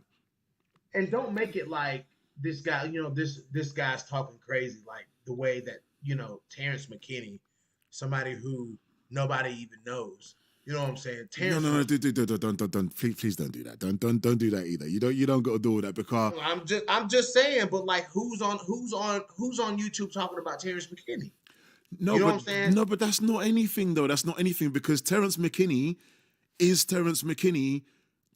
And don't make it like this guy, this guy's talking crazy, like the way that, Terrence McKinney, somebody who nobody even knows. You know what I'm saying? Terrence, no, don't, please don't do that. Don't do that either. You don't got to do all that because I'm just saying, but like who's on YouTube talking about Terrence McKinney? no, You know but what I'm saying? no, but that's not anything though. That's not anything because Terrence McKinney is Terrence McKinney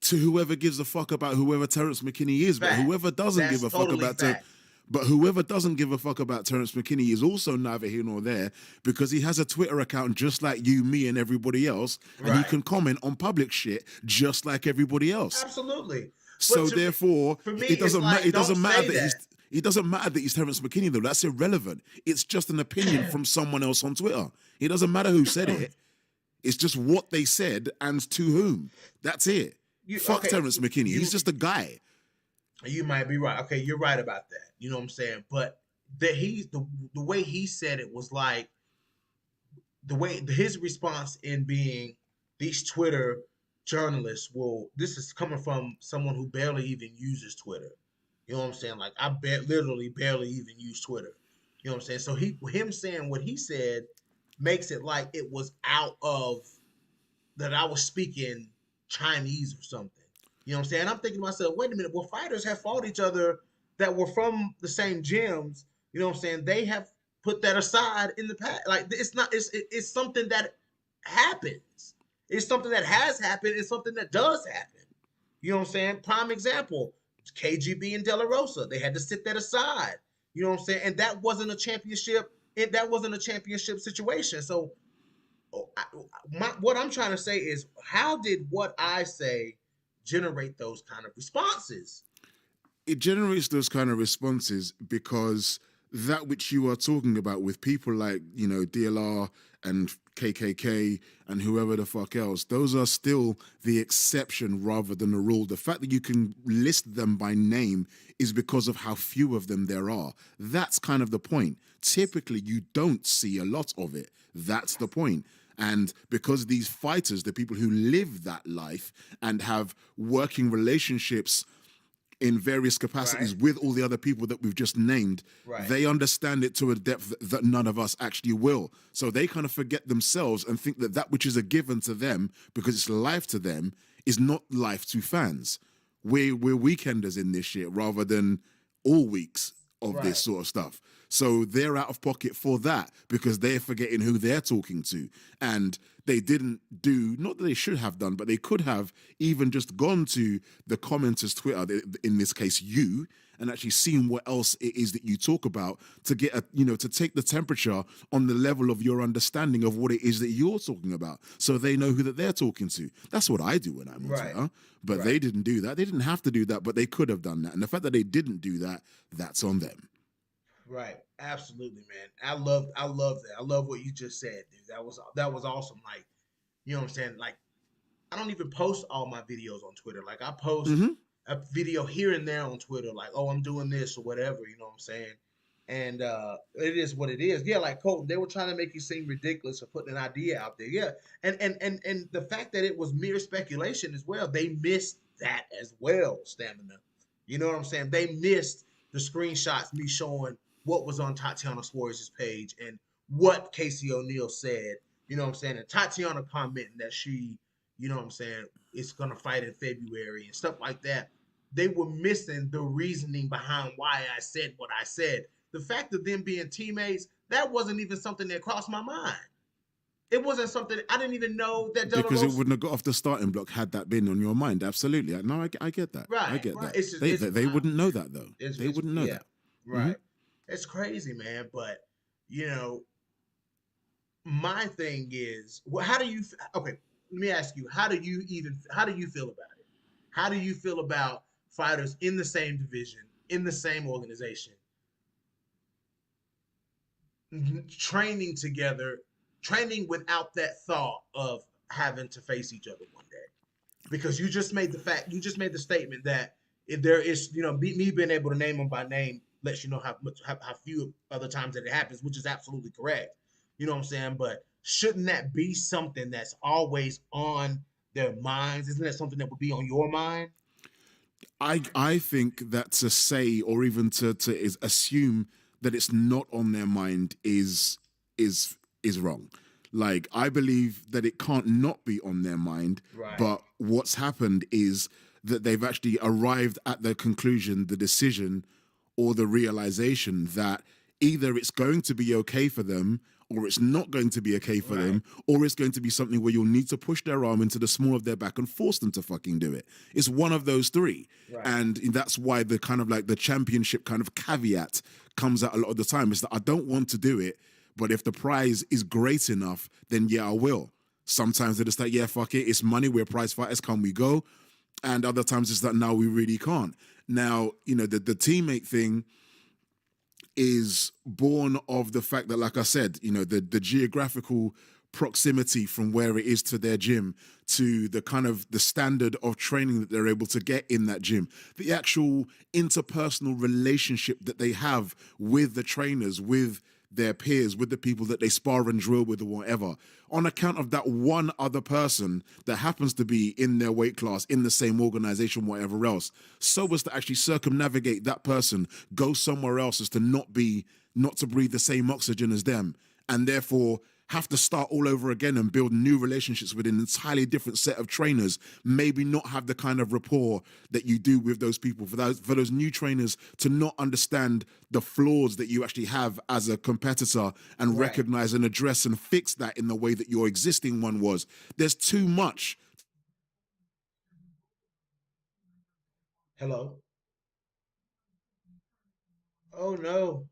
to whoever gives a fuck about whoever Terrence McKinney is, Fact. but whoever doesn't That's give a totally fuck about fact. But whoever doesn't give a fuck about Terrence McKinney is also neither here nor there because he has a Twitter account just like you, me, and everybody else, and he Right. can comment on public shit just like everybody else. Absolutely. So But therefore, for me, it doesn't it's like, matter. It doesn't don't matter say that he's. that. It doesn't matter that he's Terrence McKinney though. That's irrelevant. It's just an opinion from someone else on Twitter. It doesn't matter who said it. It's just what they said and to whom. That's it. Fuck Okay, Terrence McKinney. He's just a guy. You might be right. Okay, you're right about that. You know what I'm saying? But that the way he said it was like the way his response in being these Twitter journalists will. This is coming from someone who barely even uses Twitter. You know what I'm saying? Like literally barely even use Twitter. You know what I'm saying? So him saying what he said makes it like it was out of that I was speaking Chinese or something. You know what I'm saying? I'm thinking to myself, wait a minute, well, fighters have fought each other that were from the same gyms. You know what I'm saying? They have put that aside in the past. Like it's not, it's something that happens. It's something that has happened. It's something that does happen. You know what I'm saying? Prime example, KGB and De La Rosa. They had to sit that aside. You know what I'm saying? And that wasn't a championship. That wasn't a championship situation. So what I'm trying to say is, how did what I say generate those kind of responses? It generates those kind of responses because that which you are talking about with people like, DLR and KKK and whoever the fuck else, those are still the exception rather than the rule. The fact that you can list them by name is because of how few of them there are. That's kind of the point. Typically, you don't see a lot of it. That's the point. And because these fighters, the people who live that life and have working relationships in various capacities Right. with all the other people that we've just named, Right. they understand it to a depth that none of us actually will. So they kind of forget themselves and think that that which is a given to them, because it's life to them, is not life to fans. We're weekenders in this shit rather than all weeks of Right. this sort of stuff. So they're out of pocket for that because they're forgetting who they're talking to. And they didn't do, not that they should have done, but they could have even just gone to the commenters' Twitter, in this case, you, and actually seen what else it is that you talk about to get to take the temperature on the level of your understanding of what it is that you're talking about. So they know who that they're talking to. That's what I do when I'm on Right. Twitter. But they didn't do that. They didn't have to do that, but they could have done that. And the fact that they didn't do that, that's on them. Right. Absolutely, man. I love that. I love what you just said, dude. That was awesome. Like, you know what I'm saying? Like, I don't even post all my videos on Twitter. Like, I post Mm-hmm. a video here and there on Twitter, like, oh, I'm doing this or whatever, you know what I'm saying? And it is what it is. Yeah, like Colton, they were trying to make you seem ridiculous for putting an idea out there. Yeah. And the fact that it was mere speculation as well, they missed that as well, Stamina. You know what I'm saying? They missed the screenshots, me showing what was on Tatiana Suarez's page and what Casey O'Neill said. You know what I'm saying? And Tatiana commenting that she, you know what I'm saying, is gonna fight in February and stuff like that. They were missing the reasoning behind why I said what I said. The fact of them being teammates, that wasn't even something that crossed my mind. It wasn't something I didn't even know that De La Because it Rosa. wouldn't have got off the starting block had that been on your mind. Absolutely. No, I get that. I Right, get right. that. It's just, They wow. wouldn't know that though. They wouldn't know Yeah, that. right. It's crazy, man. But you know, my thing is, well, how do you? Okay, let me ask you. How do you feel about it? How do you feel about fighters in the same division, in the same organization, training together, training without that thought of having to face each other one day. Because you just made the statement that if there is, me being able to name them by name lets you know how few other times that it happens, which is absolutely correct. You know what I'm saying? But shouldn't that be something that's always on their minds? Isn't that something that would be on your mind? I think that to say or even to is assume that it's not on their mind is wrong. Like I believe that it can't not be on their mind, Right. but what's happened is that they've actually arrived at the conclusion, the decision, or the realization that either it's going to be okay for them or it's not going to be okay for Right. them, or it's going to be something where you'll need to push their arm into the small of their back and force them to fucking do it. It's one of those three. Right. And that's why the kind of like the championship kind of caveat comes out a lot of the time is that I don't want to do it, but if the prize is great enough, then yeah, I will. Sometimes they just like, yeah, fuck it, it's money, we're prize fighters, can we go? And other times it's that now we really can't. Now, the teammate thing is born of the fact that, like I said, the geographical proximity from where it is to their gym to the kind of the standard of training that they're able to get in that gym, the actual interpersonal relationship that they have with the trainers, with their peers, with the people that they spar and drill with or whatever, on account of that one other person that happens to be in their weight class, in the same organization, whatever else, so as to actually circumnavigate that person, go somewhere else as to not to breathe the same oxygen as them, and therefore have to start all over again and build new relationships with an entirely different set of trainers, maybe not have the kind of rapport that you do with those people. For those new trainers to not understand the flaws that you actually have as a competitor and Right. recognize and address and fix that in the way that your existing one was. There's too much. Hello. Oh no.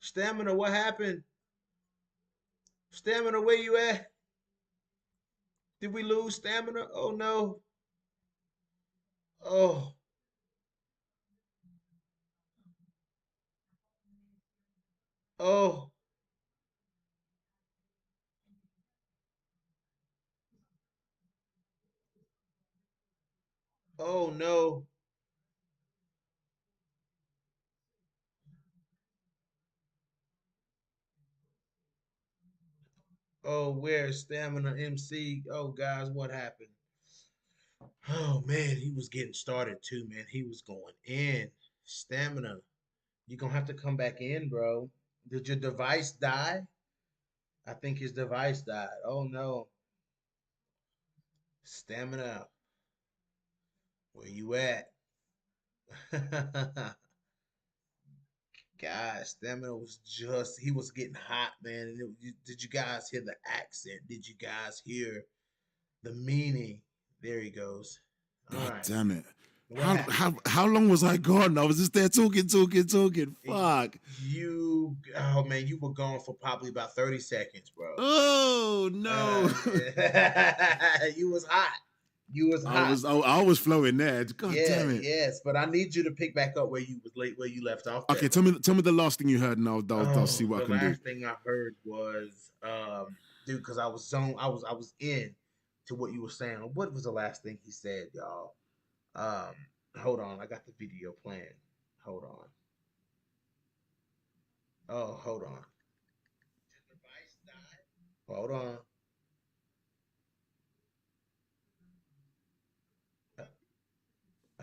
Stamina, what happened? Stamina, where you at? Did we lose stamina? Oh no. Oh. Oh. Oh no. Oh, where's Stamina MC? Oh, guys, what happened? Oh man, he was getting started too, man. He was going in. Stamina, you gonna have to come back in, bro. Did your device die? I think his device died. Oh no. Stamina, where you at? Guys, Stamina was he was getting hot, man. And did you guys hear the accent? Did you guys hear the meaning? There he goes. All God right. damn it. What happened? How long was I gone? I was just there talking. Fuck. Oh man, you were gone for probably about 30 seconds, bro. Oh no. You was hot. You was hot. I was flowing there. God Yeah, damn it. yes, but I need you to pick back up where you was late, where you left off there, Okay, bro. tell me the last thing you heard, and I'll see Oh, what the I can do. last thing I heard was, dude, because I was zone, I was in to what you were saying. What was the last thing he said, y'all? Um, hold on, I got the video playing. Hold on. Oh, hold on. Hold on.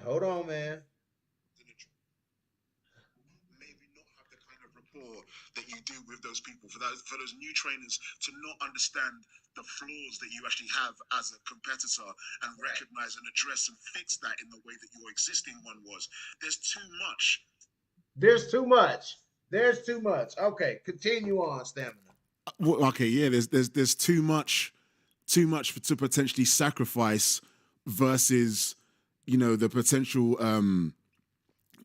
Hold on, man. Maybe not have the kind of rapport that you do with those people. For those new trainers to not understand the flaws that you actually have as a competitor and Right. recognize and address and fix that in the way that your existing one was. There's too much. There's too much. There's too much. Okay, continue on, Stamina. Well, okay, yeah. There's too much to potentially sacrifice versus the potential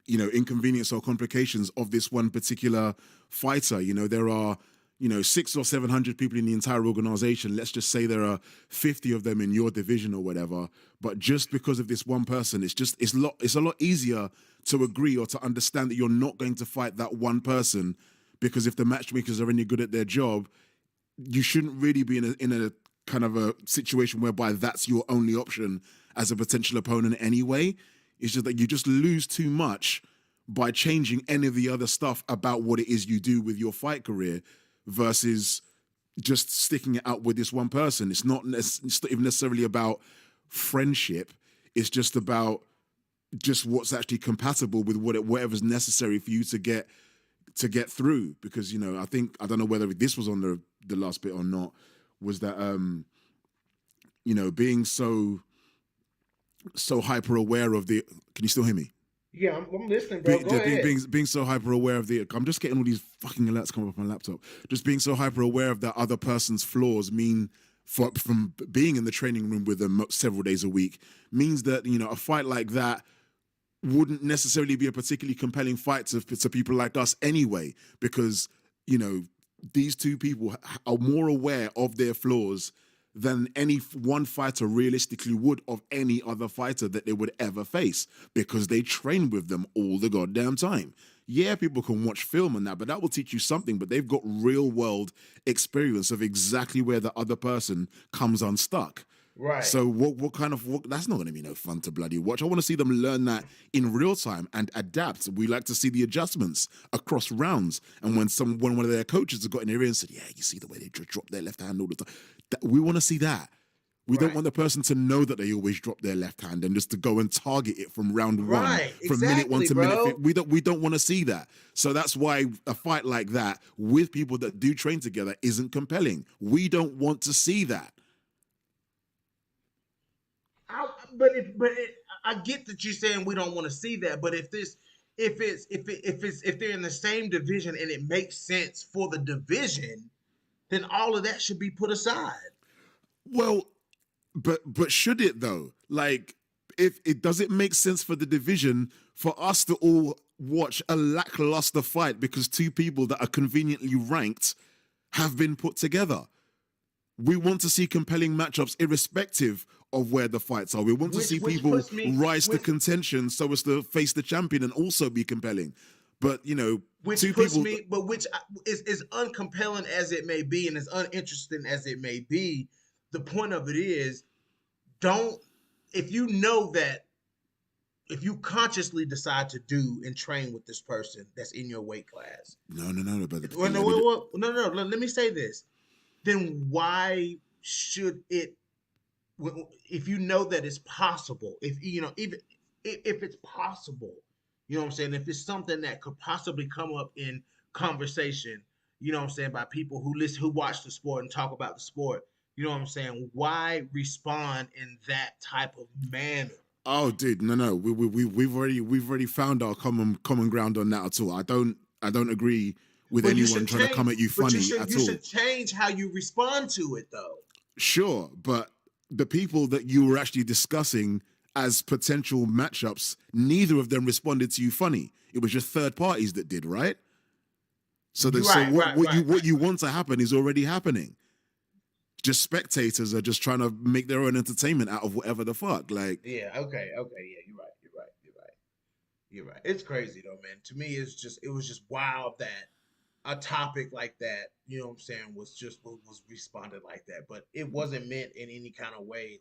inconvenience or complications of this one particular fighter. There are 600 or 700 people in the entire organization. Let's just say there are 50 of them in your division or whatever. But just because of this one person, it's a lot easier to agree or to understand that you're not going to fight that one person because if the matchmakers are any good at their job, you shouldn't really be in a kind of a situation whereby that's your only option as a potential opponent anyway. It's just that you just lose too much by changing any of the other stuff about what it is you do with your fight career versus just sticking it out with this one person. It's not even necessarily about friendship. It's just about just what's actually compatible with whatever's necessary for you to get through. Because, you know, I don't know whether this was on the last bit or not, was that you know, being so hyper aware of the, can you still hear me? Yeah, I'm listening, bro. Go ahead. Being so hyper aware of the, I'm just getting all these fucking alerts coming up on my laptop. Just being so hyper aware of that other person's flaws from being in the training room with them several days a week means that, you know, a fight like that wouldn't necessarily be a particularly compelling fight to people like us anyway, because, you know, these two people are more aware of their flaws than any one fighter realistically would of any other fighter that they would ever face, because they train with them all the goddamn time. Yeah, people can watch film and that, but that will teach you something, but they've got real world experience of exactly where the other person comes unstuck. Right. So what kind of, that's not going to be no fun to bloody watch. I want to see them learn that in real time and adapt. We like to see the adjustments across rounds. And when one of their coaches has got in their ear and said, yeah, you see the way they drop their left hand all the time. We want to see that. We don't want the person to know that they always drop their left hand and just to go and target it from round one, from minute 1 to minute 50. We don't want to see that. So that's why a fight like that with people that do train together isn't compelling. We don't want to see that. I get that you're saying we don't want to see that, but if they're in the same division and it makes sense for the division, then all of that should be put aside. Well, but should it though? Like, if it does it make sense for the division for us to all watch a lackluster fight because two people that are conveniently ranked have been put together? We want to see compelling matchups irrespective of where the fights are. We want to see people rise to contention so as to face the champion and also be compelling. But, you know, which is as uncompelling as it may be and as uninteresting as it may be, the point of it is, if you consciously decide to do and train with this person that's in your weight class. No, but no, let me say this. Then why should it, if you know that it's possible, if it's possible, you know what I'm saying, if it's something that could possibly come up in conversation, you know what I'm saying, by people who watch the sport and talk about the sport, you know what I'm saying, why respond in that type of manner? Oh, dude, no, we've already found our common ground on that at all. I don't agree with anyone trying to come at you funny at all. You should change how you respond to it, though. Sure, but the people that you were actually discussing as potential matchups, neither of them responded to you funny. It was just third parties that did, right? So what you want to happen is already happening. Just spectators are just trying to make their own entertainment out of whatever the fuck. Like, yeah, okay, yeah, you're right. It's crazy though, man. To me, it was just wild that a topic like that, you know what I'm saying, was responded like that, but it wasn't meant in any kind of way.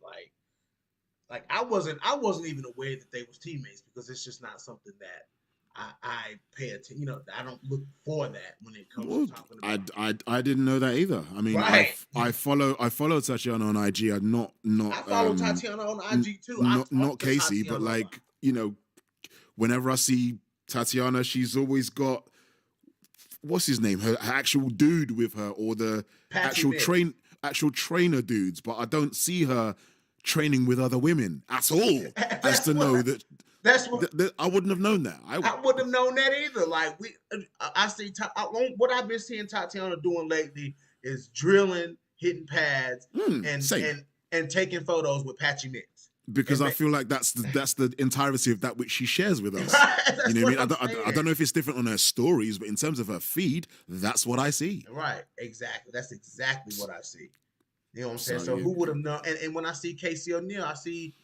Like I wasn't even aware that they was teammates, because it's just not something that I pay attention. You know, I don't look for that when it comes to talking about. I didn't know that either. I mean, right. I follow Tatiana on IG. I follow Tatiana on IG too. Not Casey, but like, you know, whenever I see Tatiana, she's always got, what's his name? Her actual dude with her, or the actual trainer dudes. But I don't see her training with other women at all. As to know that. That's what I wouldn't have known that. I wouldn't have known that either. Like what I've been seeing Tatiana doing lately is drilling, hitting pads, and taking photos with Patchy Mix. Because I feel like that's the entirety of that which she shares with us. You know what I mean? I don't know if it's different on her stories, but in terms of her feed, that's what I see. Right, exactly. That's exactly what I see. You know what I'm saying? So who would have known? And when I see Casey O'Neill, I see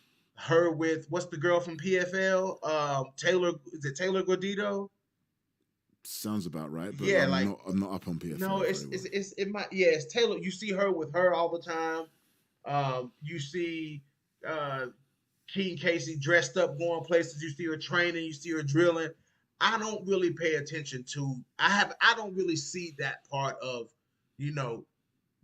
her with, what's the girl from PFL? Taylor Gordito? sounds about right, but Yeah, like I'm not up on no, PFL very well. it might yeah, it's Taylor. You see her with her all the time. You see King Casey dressed up going places. You see her training. You see her drilling. I don't really pay attention to. I don't really see that part of, you know,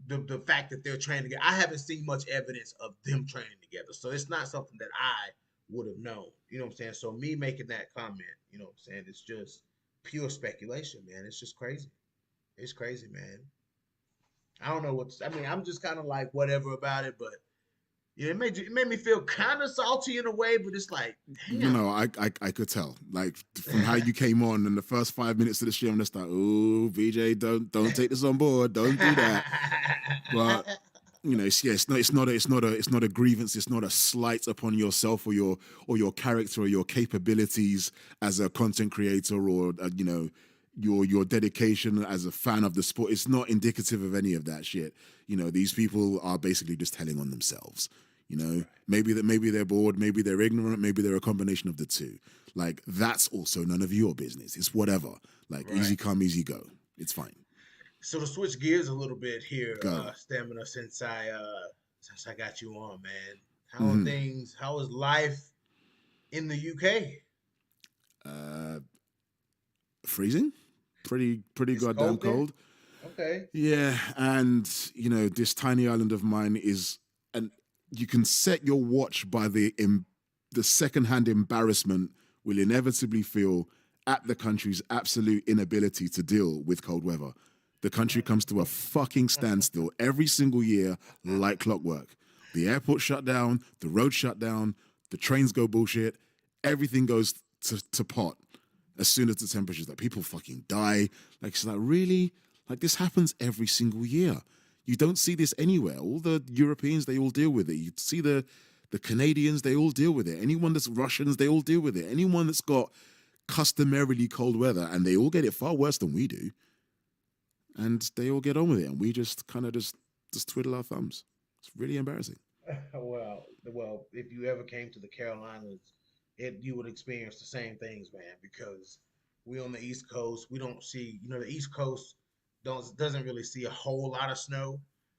the fact that they're training together. I haven't seen much evidence of them training together, so it's not something that I would have known. You know what I'm saying? So me making that comment, you know what I'm saying? It's just pure speculation, man. It's just crazy. It's crazy, man. I don't know what's. I mean, I'm just kind of like whatever about it, but yeah, it made me feel kind of salty in a way. But it's like, You damn. know, I could tell, like, from how you came on in the first 5 minutes of the show. I'm just like, oh, VJ, don't take this on board, don't do that. But you know, it's not a grievance. It's not a slight upon yourself or your character or your capabilities as a content creator or you know, your dedication as a fan of the sport. It's not indicative of any of that shit. You know, these people are basically just telling on themselves. You know, maybe they're bored, maybe they're ignorant, maybe they're a combination of the two. Like, that's also none of your business. It's whatever. Like, Right. easy come, easy go. It's fine. So to switch gears a little bit here, Go. Stamina, since I got you on, man. How are Hmm. things? How is life in the UK? Uh, Freezing, pretty It's goddamn cold there. cold. Okay. Yeah, and you know, this tiny island of mine is, and you can set your watch by the secondhand embarrassment will inevitably feel at the country's absolute inability to deal with cold weather. The country comes to a fucking standstill every single year, like clockwork. The airport shut down, the road shut down, the trains go bullshit, everything goes to pot as soon as the temperature's like, people fucking die. Like, it's like, really? Like, this happens every single year. You don't see this anywhere. All the Europeans, they all deal with it. You see the Canadians, they all deal with it. Anyone that's Russians, they all deal with it. Anyone that's got customarily cold weather, and they all get it far worse than we do, and they all get on with it, and we just kind of just twiddle our thumbs. It's really embarrassing. Well, if you ever came to the Carolinas, you would experience the same things, man. Because we on the East Coast, we don't see, the East Coast doesn't really see a whole lot of snow.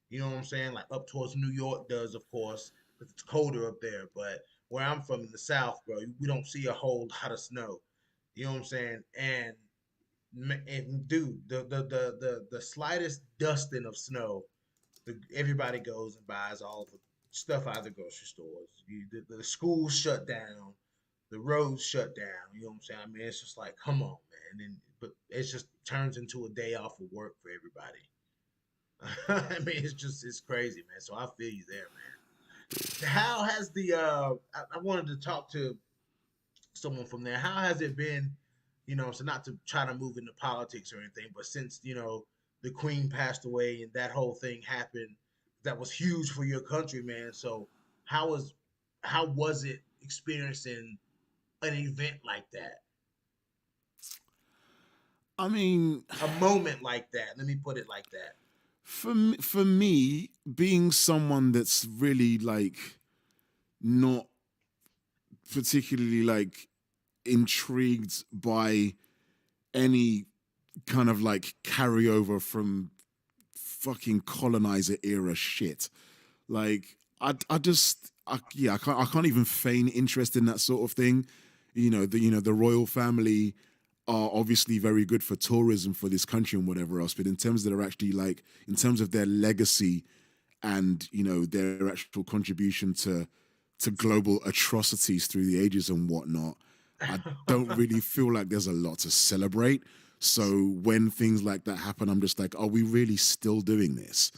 You know what I'm saying? Like up towards New York does, of course, because it's colder up there. But where I'm from in the South, bro, we don't see a whole lot of snow. You know what I'm saying? And dude, the slightest dusting of snow, everybody goes and buys all the stuff out of the grocery stores. The schools shut down, the roads shut down. You know what I'm saying? I mean, it's just like, come on, man. But it just turns into a day off of work for everybody. I mean, it's crazy, man. So I feel you there, man. How has I wanted to talk to someone from there. How has it been? So not to try to move into politics or anything, but since the Queen passed away and that whole thing happened, that was huge for your country, man. So how was how was it experiencing an event like that, I mean, a moment like that? Let me put it like that. for me, being someone that's really like not particularly like intrigued by any kind of like carryover from fucking colonizer era shit. Like, I can't even feign interest in that sort of thing. The royal family are obviously very good for tourism for this country and whatever else, but in terms of their actually like in terms of their legacy and their actual contribution to global atrocities through the ages and whatnot, I don't really feel like there's a lot to celebrate. So when things like that happen, I'm just like, are we really still doing this?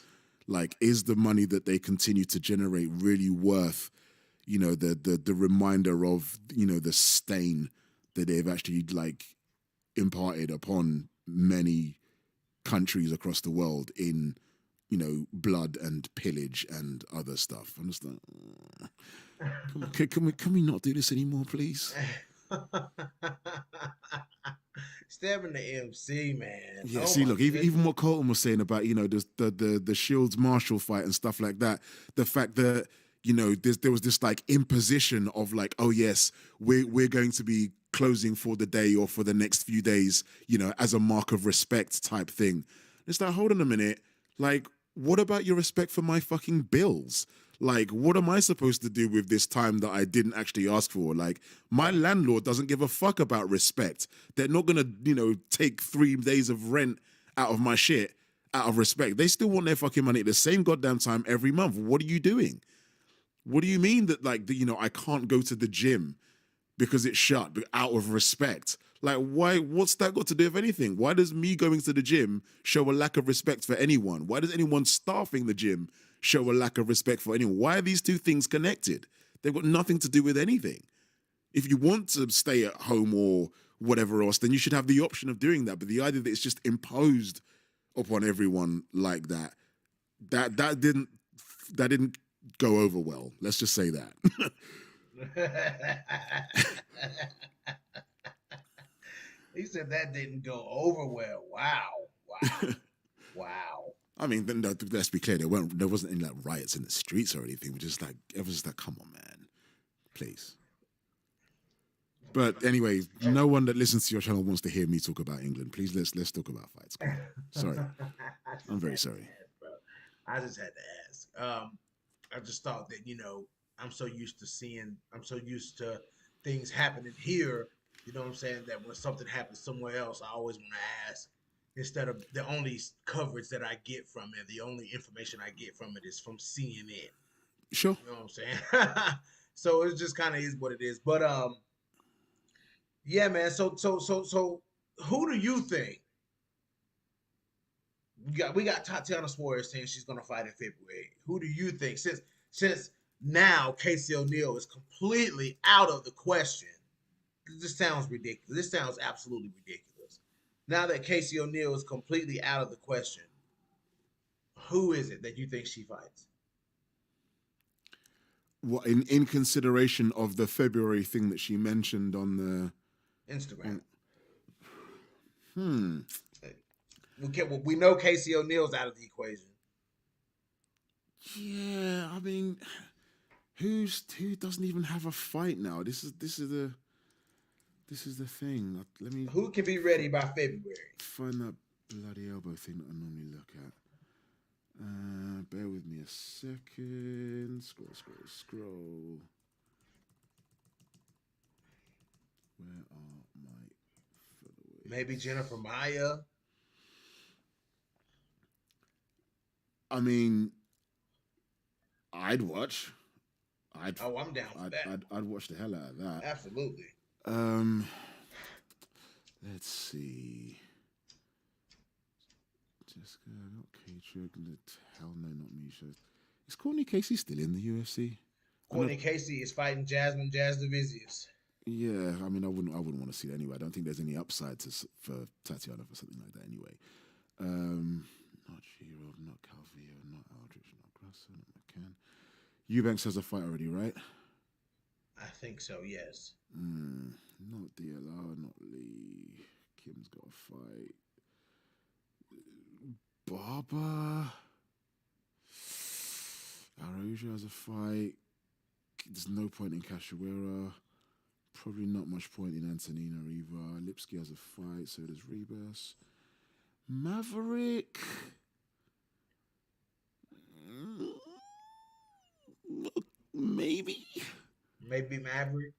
Like, is the money that they continue to generate really worth, the reminder of, the stain that they've actually like imparted upon many countries across the world in, blood and pillage and other stuff. I'm just like, can we not do this anymore, please? Stabbing the MC, man. Yeah, Oh see, my look, even goodness. what Colton was saying about, the Shields Marshall fight and stuff like that, the fact that, there was this like imposition of like, oh yes, we're going to be closing for the day or for the next few days, as a mark of respect type thing. It's like, hold on a minute, like, what about your respect for my fucking bills? Like, what am I supposed to do with this time that I didn't actually ask for? Like, my landlord doesn't give a fuck about respect. They're not gonna, take 3 days of rent out of my shit out of respect. They still want their fucking money at the same goddamn time every month. What are you doing? What do you mean that, like, I can't go to the gym because it's shut, but out of respect? Like, why? What's that got to do with anything? Why does me going to the gym show a lack of respect for anyone? Why does anyone staffing the gym show a lack of respect for anyone? Why are these two things connected? They've got nothing to do with anything. If you want to stay at home or whatever else, then you should have the option of doing that. But the idea that it's just imposed upon everyone like that didn't go over well. Let's just say that. He said that didn't go over well. Wow. Wow. I mean, let's be clear. There wasn't any like riots in the streets or anything. We're just like, everyone's just like, come on, man, please. But anyway, no one that listens to your channel wants to hear me talk about England. Please, let's talk about fights. Sorry, I'm very sorry. I just had to ask. I just thought that I'm so used to things happening here. You know what I'm saying? That when something happens somewhere else, I always want to ask. Instead of the only coverage that I get from it, the only information I get from it is from CNN. Sure. You know what I'm saying? So it just kind of is what it is. But yeah, man. So who do you think? We got Tatiana Suarez saying she's gonna fight in February. Who do you think? Since now Casey O'Neill is completely out of the question. This sounds ridiculous. This sounds absolutely ridiculous. Now that Casey O'Neill is completely out of the question, who is it that you think she fights? What in consideration of the February thing that she mentioned on the Instagram. We know Casey O'Neill's out of the equation. Yeah, I mean, who doesn't even have a fight now? This is the thing. Let me. Who can be ready by February? Find that bloody elbow thing that I normally look at. Bear with me a second. Scroll. Where are my followers? Maybe Jennifer Maia. I mean, I'd watch. I'm down for that. I'd watch the hell out of that. Absolutely. Let's see. Jessica, not K-Trick. Hell no, not Misha. Is Courtney Casey still in the UFC? Courtney Casey is fighting Jasmine Jasudavicius. Yeah, I mean, I wouldn't want to see that anyway. I don't think there's any upside for Tatiana for something like that anyway. Not Shiro, not Calvillo, not Aldrich, not Grasser, not McCann. Eubanks has a fight already, right? I think so, yes. Not DLR, not Lee. Kim's got a fight. Barber. Araujo has a fight. There's no point in Cachoeira. Probably not much point in Antonina either. Lipsky has a fight, so does Rebus. Maverick. Maybe. Maybe Maverick.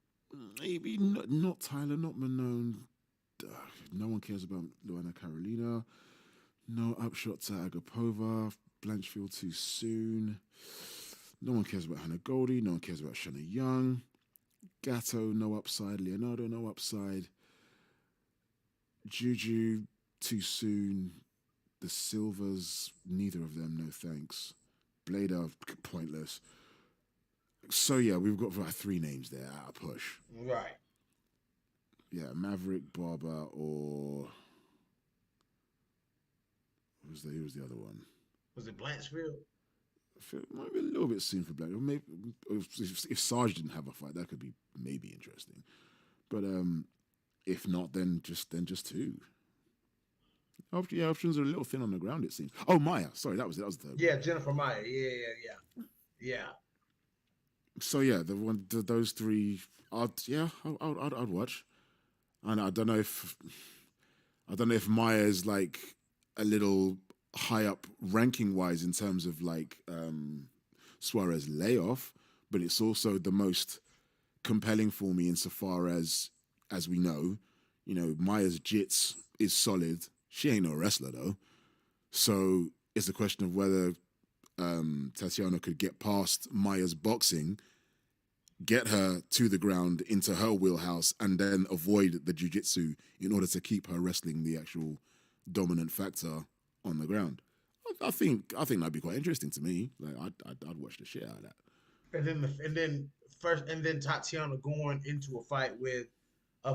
Maybe not Tyler, not Manone. No one cares about Luana Carolina. No upshot to Agapova. Blanchfield too soon. No one cares about Hannah Goldie. No one cares about Shanna Young. Gatto, no upside. Leonardo, no upside. Juju, too soon. The Silvers, neither of them, no thanks. Blader, pointless. So yeah, we've got about 3 names there at a push. Right. Yeah, Maverick, Barber, or who was the other one? Was it Blanchfield? I feel it might be a little bit soon for Black. Maybe if Sarge didn't have a fight, that could be maybe interesting. But if not, then just 2. Options are a little thin on the ground, it seems. Oh, Maya. Sorry, that was the third. Yeah, Jennifer Maya. Yeah. So yeah, those three, I'd watch. And I don't know if Maya's like a little high up ranking wise in terms of like Suarez layoff, but it's also the most compelling for me insofar as we know, Maya's jits is solid. She ain't no wrestler though, so it's a question of whether Tatiana could get past Maya's boxing, get her to the ground into her wheelhouse, and then avoid the jiu-jitsu in order to keep her wrestling the actual dominant factor on the ground. I think that'd be quite interesting to me. Like I'd watch the shit out of that. And then Tatiana going into a fight with a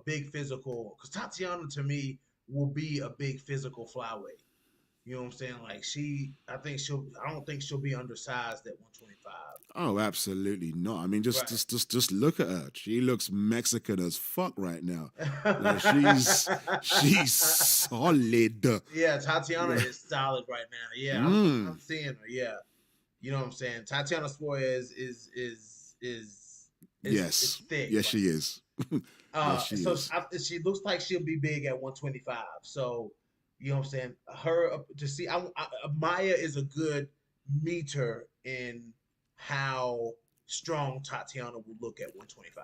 big physical, because Tatiana to me will be a big physical flyweight. You know what I'm saying? Like I don't think she'll be undersized at 125. Oh, absolutely not. I mean, just look at her. She looks Mexican as fuck right now. Like she's solid. Yeah, Tatiana is solid right now. Yeah, I'm seeing her. Yeah, you know what I'm saying. Tatiana Suarez is Yes, thick. yes, she is. Yes, she So is. she looks like she'll be big at 125. So you know what I'm saying. Her to see, Maya is a good meter in how strong Tatiana will look at 125.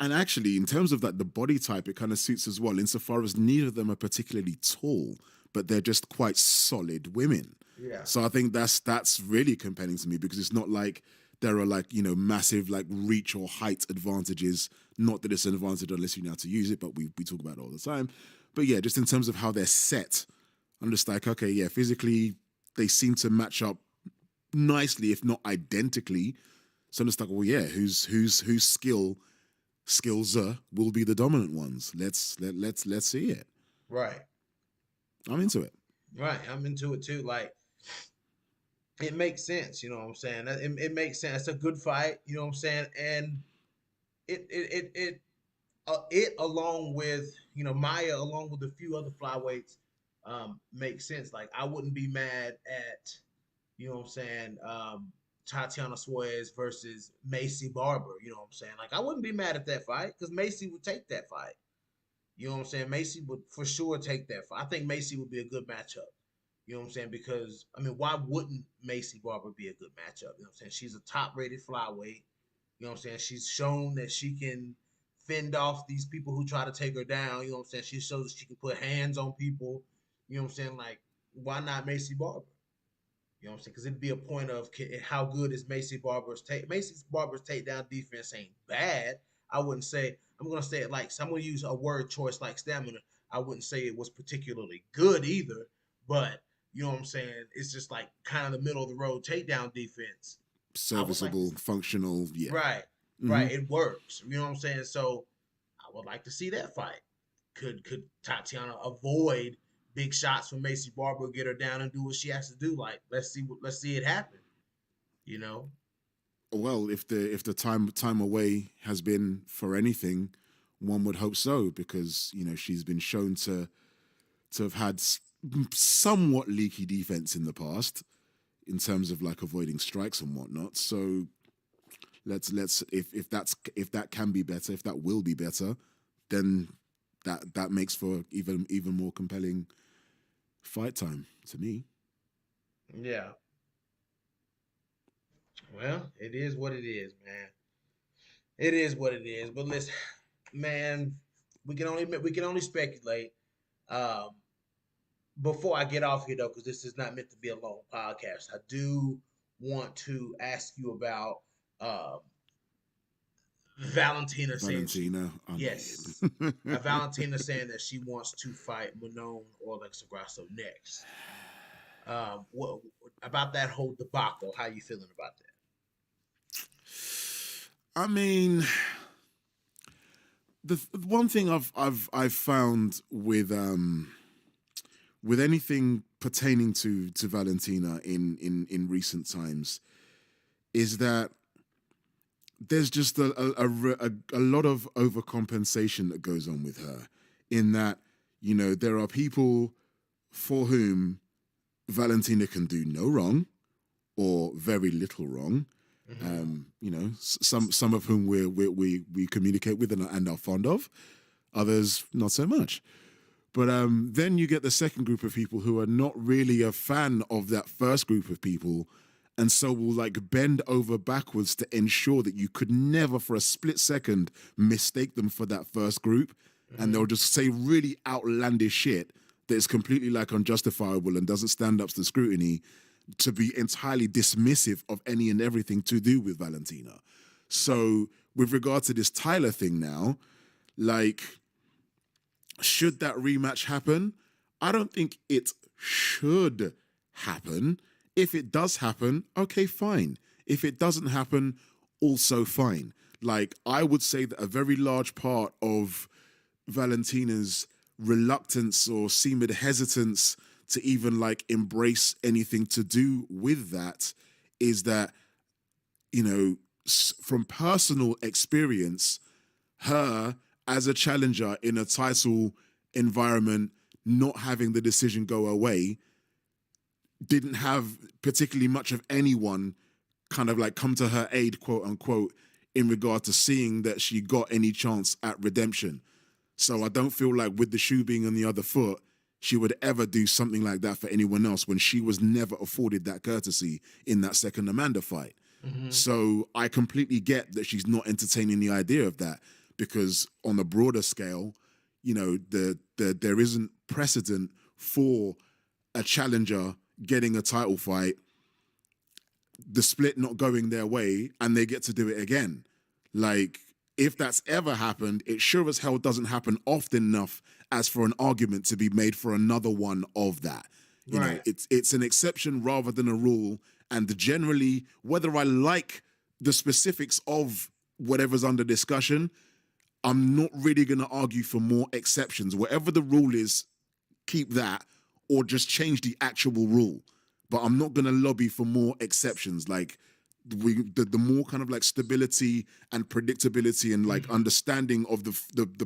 And actually, in terms of that, the body type, it kind of suits as well, insofar as neither of them are particularly tall, but they're just quite solid women. Yeah. So I think that's really compelling to me because it's not like there are like massive like reach or height advantages. Not that it's an advantage unless you know how to use it, but we talk about it all the time. But yeah, just in terms of how they're set, I'm just like, okay, yeah, physically they seem to match up nicely, if not identically. So I'm just like, well, yeah, whose skills will be the dominant ones. Let's see it. Right. I'm into it. Right. I'm into it too. Like it makes sense. You know what I'm saying? It makes sense. It's a good fight. You know what I'm saying? And it along with Maya, along with a few other flyweights, makes sense. Like I wouldn't be mad at what I'm saying, Tatiana Suarez versus Macy Barber. You know what I'm saying? Like I wouldn't be mad at that fight because Macy would take that fight. You know what I'm saying? Macy would for sure take that fight. I think Macy would be a good matchup. You know what I'm saying? Because I mean, why wouldn't Macy Barber be a good matchup? You know what I'm saying? She's a top rated flyweight. You know what I'm saying? She's shown that she can fend off these people who try to take her down. You know what I'm saying? She shows that she can put hands on people. You know what I'm saying? Like, why not Macy Barber? You know what I'm saying? Because it'd be a point of how good is Macy Barber's take. Macy Barber's takedown defense ain't bad. I wouldn't say. I'm gonna say it like. So I'm gonna use a word choice like stamina. I wouldn't say it was particularly good either. But you know what I'm saying? It's just like kind of the middle of the road takedown defense. Serviceable, functional, yeah. Right, Mm-hmm. right. It works. You know what I'm saying? So I would like to see that fight. Could Tatiana avoid big shots from Macy Barber, get her down and do what she has to do? Like let's see it happen. You know? Well, if the time away has been for anything, one would hope so because she's been shown to have had somewhat leaky defense in the past in terms of like avoiding strikes and whatnot. So let's if that can be better, if that will be better, then that makes for even more compelling fight time to me. Yeah. Well, it is what it is, man. It is what it is. But listen, man, we can only speculate. Um, Before I get off here though, because this is not meant to be a long podcast, I do want to ask you about um, Valentina saying Valentina, yes, Valentina saying that she wants to fight Manon or Alexa Grasso next. What about that whole debacle? How you feeling about that? I mean, the one thing I've found with anything pertaining to Valentina in recent times is that there's just a lot of overcompensation that goes on with her in that there are people for whom Valentina can do no wrong or very little wrong, Mm-hmm. You know, some of whom we communicate with and are fond of, others not so much. But then you get the second group of people who are not really a fan of that first group of people, and so will like bend over backwards to ensure that you could never for a split second mistake them for that first group, and Mm-hmm. they'll just say really outlandish shit that is completely like unjustifiable and doesn't stand up to scrutiny, to be entirely dismissive of any and everything to do with Valentina. So with regard to this Tyler thing now, like, should that rematch happen? I don't think it should happen. If it does happen, okay, fine. If it doesn't happen, also fine. Like, I would say that a very large part of Valentina's reluctance or seemed hesitance to even like embrace anything to do with that is that, you know, from personal experience, her as a challenger in a title environment, not having the decision go away, didn't have particularly much of anyone kind of like come to her aid, quote unquote, in regard to seeing that she got any chance at redemption. So I don't feel like with the shoe being on the other foot, she would ever do something like that for anyone else when she was never afforded that courtesy in that second Amanda fight. Mm-hmm. So I completely get that she's not entertaining the idea of that, because on a broader scale, you know, there isn't precedent for a challenger getting a title fight, the split not going their way, and they get to do it again. Like, if that's ever happened, it sure as hell doesn't happen often enough as for an argument to be made for another one of that. You know, Right. it's an exception rather than a rule. And generally, whether I like the specifics of whatever's under discussion, I'm not really going to argue for more exceptions. Whatever the rule is, keep that, or just change the actual rule. But I'm not going to lobby for more exceptions. Like, the more kind of like stability and predictability and like understanding of the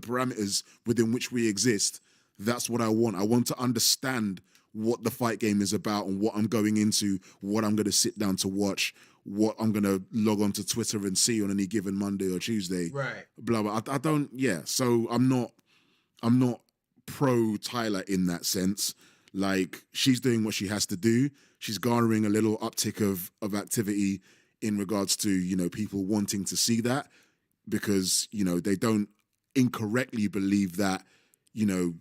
parameters within which we exist, that's what I want. I want to understand what the fight game is about and what I'm going into, what I'm going to sit down to watch, what I'm going to log on to Twitter and see on any given Monday or Tuesday. Right. Blah blah. I don't. Yeah. So I'm not pro Tyler in that sense. Like, she's doing what she has to do. She's garnering a little uptick of activity in regards to, you know, people wanting to see that, because, you know, they don't incorrectly believe that, you know,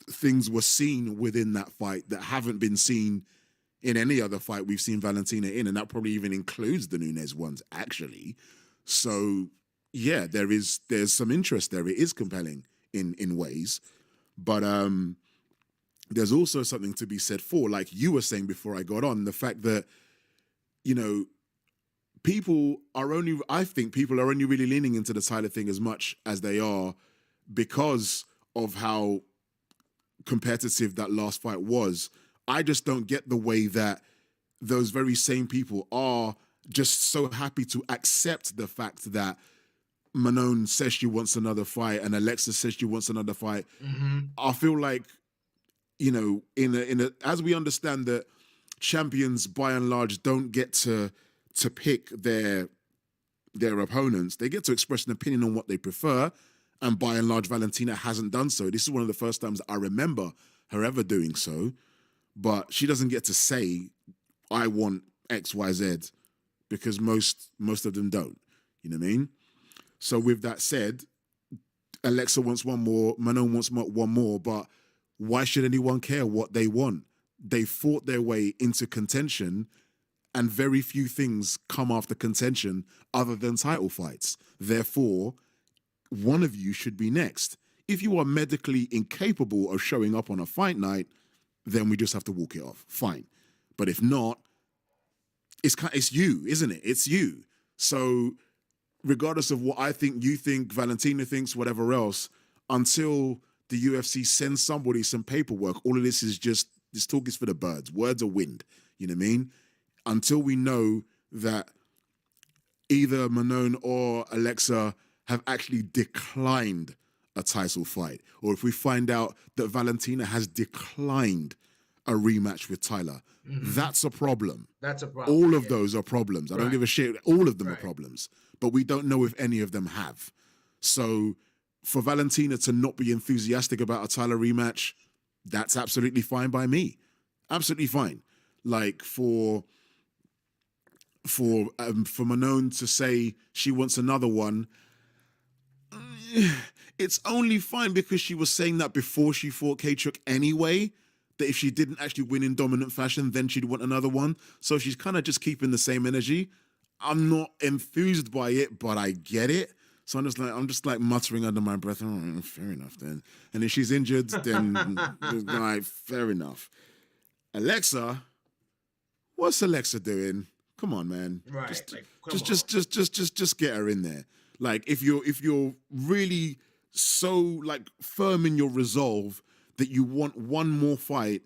things were seen within that fight that haven't been seen in any other fight we've seen Valentina in, and that probably even includes the Nunes ones, actually. So yeah, there's some interest there. It is compelling in ways, but there's also something to be said for, like you were saying before I got on, the fact that, you know, I think people are only really leaning into the Tyler thing as much as they are because of how competitive that last fight was. I just don't get the way that those very same people are just so happy to accept the fact that Manon says she wants another fight and Alexa says she wants another fight. Mm-hmm. I feel like, you know, in a as we understand that champions by and large don't get to pick their opponents, they get to express an opinion on what they prefer. And by and large, Valentina hasn't done so. This is one of the first times that I remember her ever doing so. But she doesn't get to say, I want X, Y, Z, because most of them don't. You know what I mean? So with that said, Alexa wants one more, Manon wants one more, but why should anyone care what they want? They fought their way into contention, and very few things come after contention other than title fights. Therefore, one of you should be next. If you are medically incapable of showing up on a fight night, then we just have to walk it off. Fine. But if not, it's you, isn't it? It's you. So regardless of what I think, you think, Valentina thinks, whatever else, until the UFC sends somebody some paperwork, all of this is just, this talk is for the birds. Words are wind. You know what I mean? Until we know that either Manon or Alexa have actually declined a title fight, or if we find out that Valentina has declined a rematch with Tyler. Mm-hmm. That's a problem. That's a problem. All of those are problems. I don't give a shit. All of them are problems. But we don't know if any of them have. So for Valentina to not be enthusiastic about a Tyler rematch, that's absolutely fine by me. Absolutely fine. Like for Manon to say she wants another one, it's only fine because she was saying that before she fought Kachuk anyway, that if she didn't actually win in dominant fashion, then she'd want another one. So she's kind of just keeping the same energy. I'm not enthused by it, but I get it. So I'm just like muttering under my breath. Oh, fair enough then. And if she's injured, then like fair enough. Alexa, what's Alexa doing? Come on, man. Right. Just get her in there. Like if you're really so like firm in your resolve that you want one more fight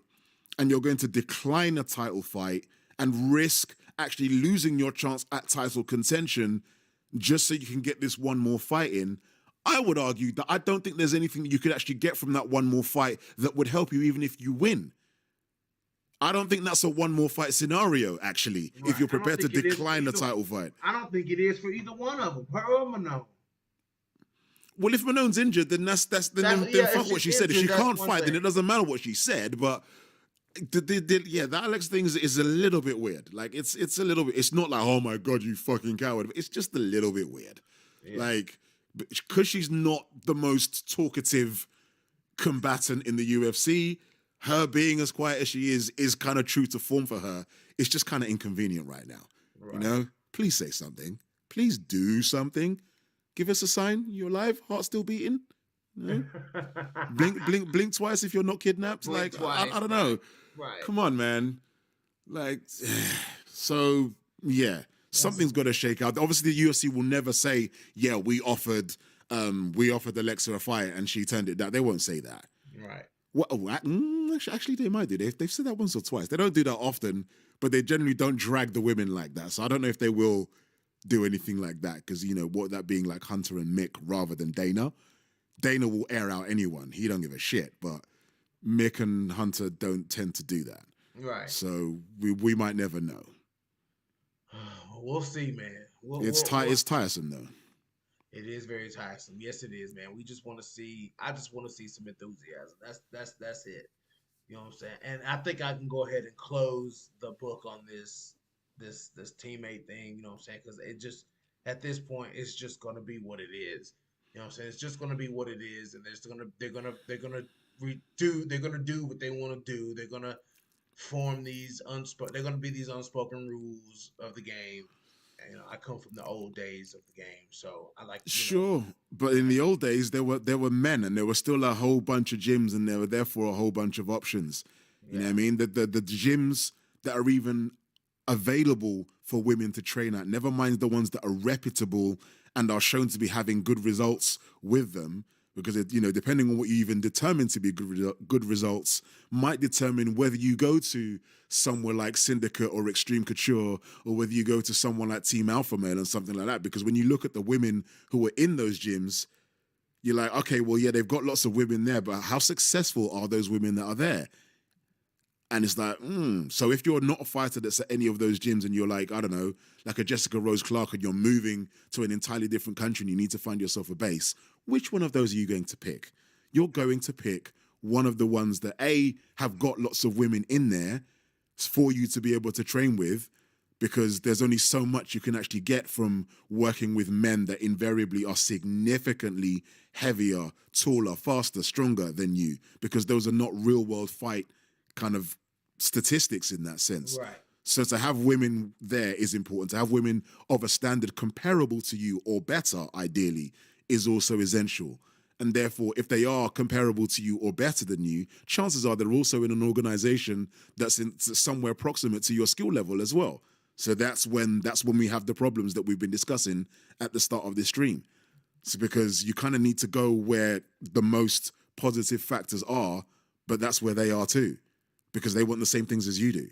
and you're going to decline a title fight and risk actually losing your chance at title contention just so you can get this one more fight in, I would argue that I don't think there's anything that you could actually get from that one more fight that would help you even if you win. I don't think that's a one more fight scenario, actually, if you're prepared to decline the title fight. I don't think it is for either one of them, her or Manon. Well, if Manon's injured, then then fuck what she said. If she can't fight, then it doesn't matter what she said. But that Alex thing is a little bit weird. Like it's a little bit. It's not like, oh my god, you fucking coward. It's just a little bit weird. Yeah. Like because she's not the most talkative combatant in the UFC. Her being as quiet as she is kind of true to form for her. It's just kind of inconvenient right now. Right. You know, please say something. Please do something. Give us a sign. You're alive. Heart still beating. You know? blink twice if you're not kidnapped. Blink like twice. I don't know. Right. Come on, man. Like, so yeah, something's got to shake out. Obviously, the UFC will never say, yeah, we offered Alexa a fight and she turned it down. They won't say that. Right. Actually, they might do. They've said that once or twice. They don't do that often, but they generally don't drag the women like that. So I don't know if they will do anything like that because, you know, what that being like Hunter and Mick rather than Dana. Dana will air out anyone. He don't give a shit. But Mick and Hunter don't tend to do that. Right. So we might never know. We'll see, man. It's tiresome, though. It is very tiresome. Yes, it is, man. We just want to see. I just want to see some enthusiasm. That's it. You know what I'm saying? And I think I can go ahead and close the book on this teammate thing. You know what I'm saying? Because it just at this point, it's just gonna be what it is. You know what I'm saying? It's just gonna be what it is, and they're gonna do what they want to do. They're gonna form these They're gonna be these unspoken rules of the game. You know, I come from the old days of the game, so I like. Sure, but in the old days, there were men, and there were still a whole bunch of gyms, and there were therefore a whole bunch of options. You know what I mean? The gyms that are even available for women to train at, never mind the ones that are reputable and are shown to be having good results with them, because depending on what you even determine to be good results, might determine whether you go to somewhere like Syndicate or Extreme Couture, or whether you go to someone like Team Alpha Male and something like that. Because when you look at the women who are in those gyms, you're like, okay, well, yeah, they've got lots of women there, but how successful are those women that are there? And it's like, so if you're not a fighter that's at any of those gyms and you're like, I don't know, like a Jessica Rose Clark, and you're moving to an entirely different country and you need to find yourself a base, which one of those are you going to pick? You're going to pick one of the ones that have got lots of women in there for you to be able to train with, because there's only so much you can actually get from working with men that invariably are significantly heavier, taller, faster, stronger than you, because those are not real world fight kind of statistics in that sense. Right. So to have women there is important. To have women of a standard comparable to you or better, ideally, is also essential. And therefore, if they are comparable to you or better than you, chances are they're also in an organization that's somewhere proximate to your skill level as well. So that's when we have the problems that we've been discussing at the start of this stream. It's because you kind of need to go where the most positive factors are, but that's where they are too, because they want the same things as you do.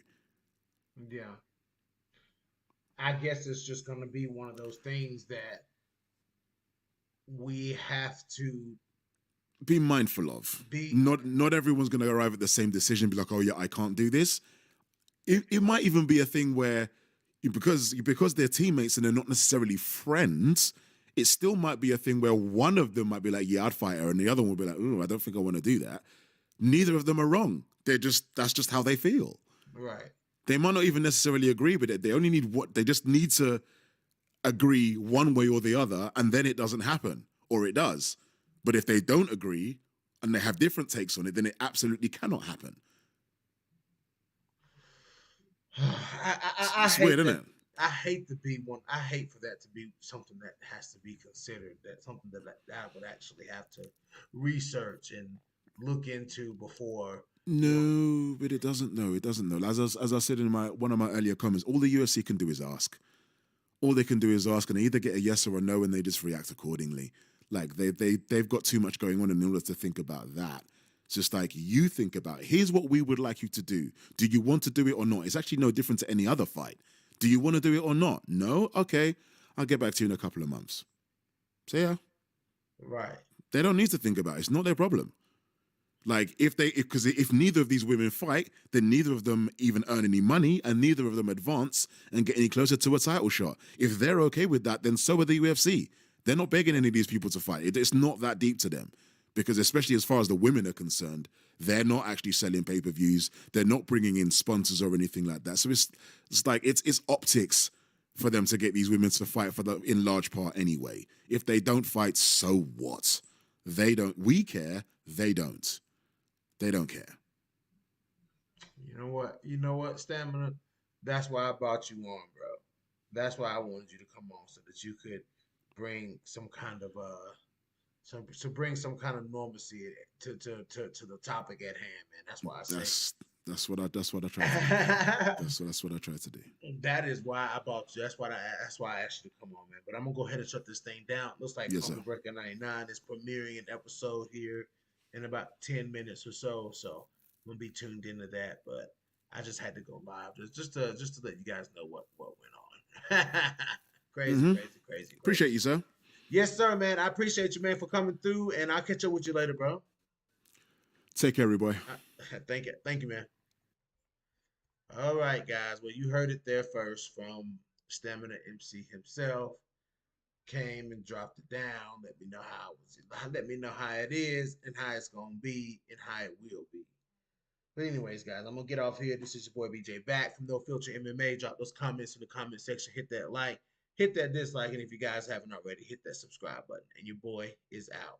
Yeah. I guess it's just going to be one of those things that we have to be mindful of. Not everyone's going to arrive at the same decision. Be like, oh yeah, I can't do this. It might even be a thing where because they're teammates and they're not necessarily friends. It still might be a thing where one of them might be like, yeah, I'd fight her, and the other one will be like, oh, I don't think I want to do that. Neither of them are wrong. That's just how they feel. Right. They might not even necessarily agree with it. They only need they just need to agree one way or the other, and then it doesn't happen, or it does. But if they don't agree and they have different takes on it, then it absolutely cannot happen. I It's hate weird, that. isn't it? I hate to be one. I hate for that to be something that has to be considered. That's something that I would actually have to research and look into before. No, but it doesn't. No, it doesn't. No, as I said in one of my earlier comments, all the UFC can do is ask. All they can do is ask, and they either get a yes or a no, and they just react accordingly. Like they've got too much going on in order to think about that. It's just like you think about, here's what we would like you to do. Do you want to do it or not? It's actually no different to any other fight. Do you want to do it or not? No? Okay. I'll get back to you in a couple of months. So yeah. Right. They don't need to think about it. It's not their problem. Like if neither of these women fight, then neither of them even earn any money and neither of them advance and get any closer to a title shot. If they're okay with that, then so are the UFC. They're not begging any of these people to fight. It's not that deep to them. Because especially as far as the women are concerned, they're not actually selling pay-per-views. They're not bringing in sponsors or anything like that. So it's like it's optics for them to get these women to fight in large part anyway. If they don't fight, so what? They don't. We care. They don't. They don't care. You know what? You know what, Stamina? That's why I brought you on, bro. That's why I wanted you to come on so that you could bring some kind of bring some kind of normalcy to the topic at hand, man. That's why I say that's what I try to do. That's what I try to do. That is why I bought you. That's why I asked you to come on, man. But I'm gonna go ahead and shut this thing down. Looks like Yes, Humble Breaker 99 is premiering an episode here in about 10 minutes or so. So I'm gonna be tuned into that. But I just had to go live just to let you guys know what went on. Crazy. Appreciate you, sir. Yes, sir, man. I appreciate you, man, for coming through, and I'll catch up with you later, bro. Take care, everybody. Thank you, man. All right, guys. Well, you heard it there first from Stamina MC himself. Came and dropped it down. Let me know how it is and how it's gonna be and how it will be. But anyways, guys, I'm gonna get off here. This is your boy BJ back from No Filter MMA. Drop those comments in the comment section. Hit that like, hit that dislike, and if you guys haven't already, hit that subscribe button. And your boy is out.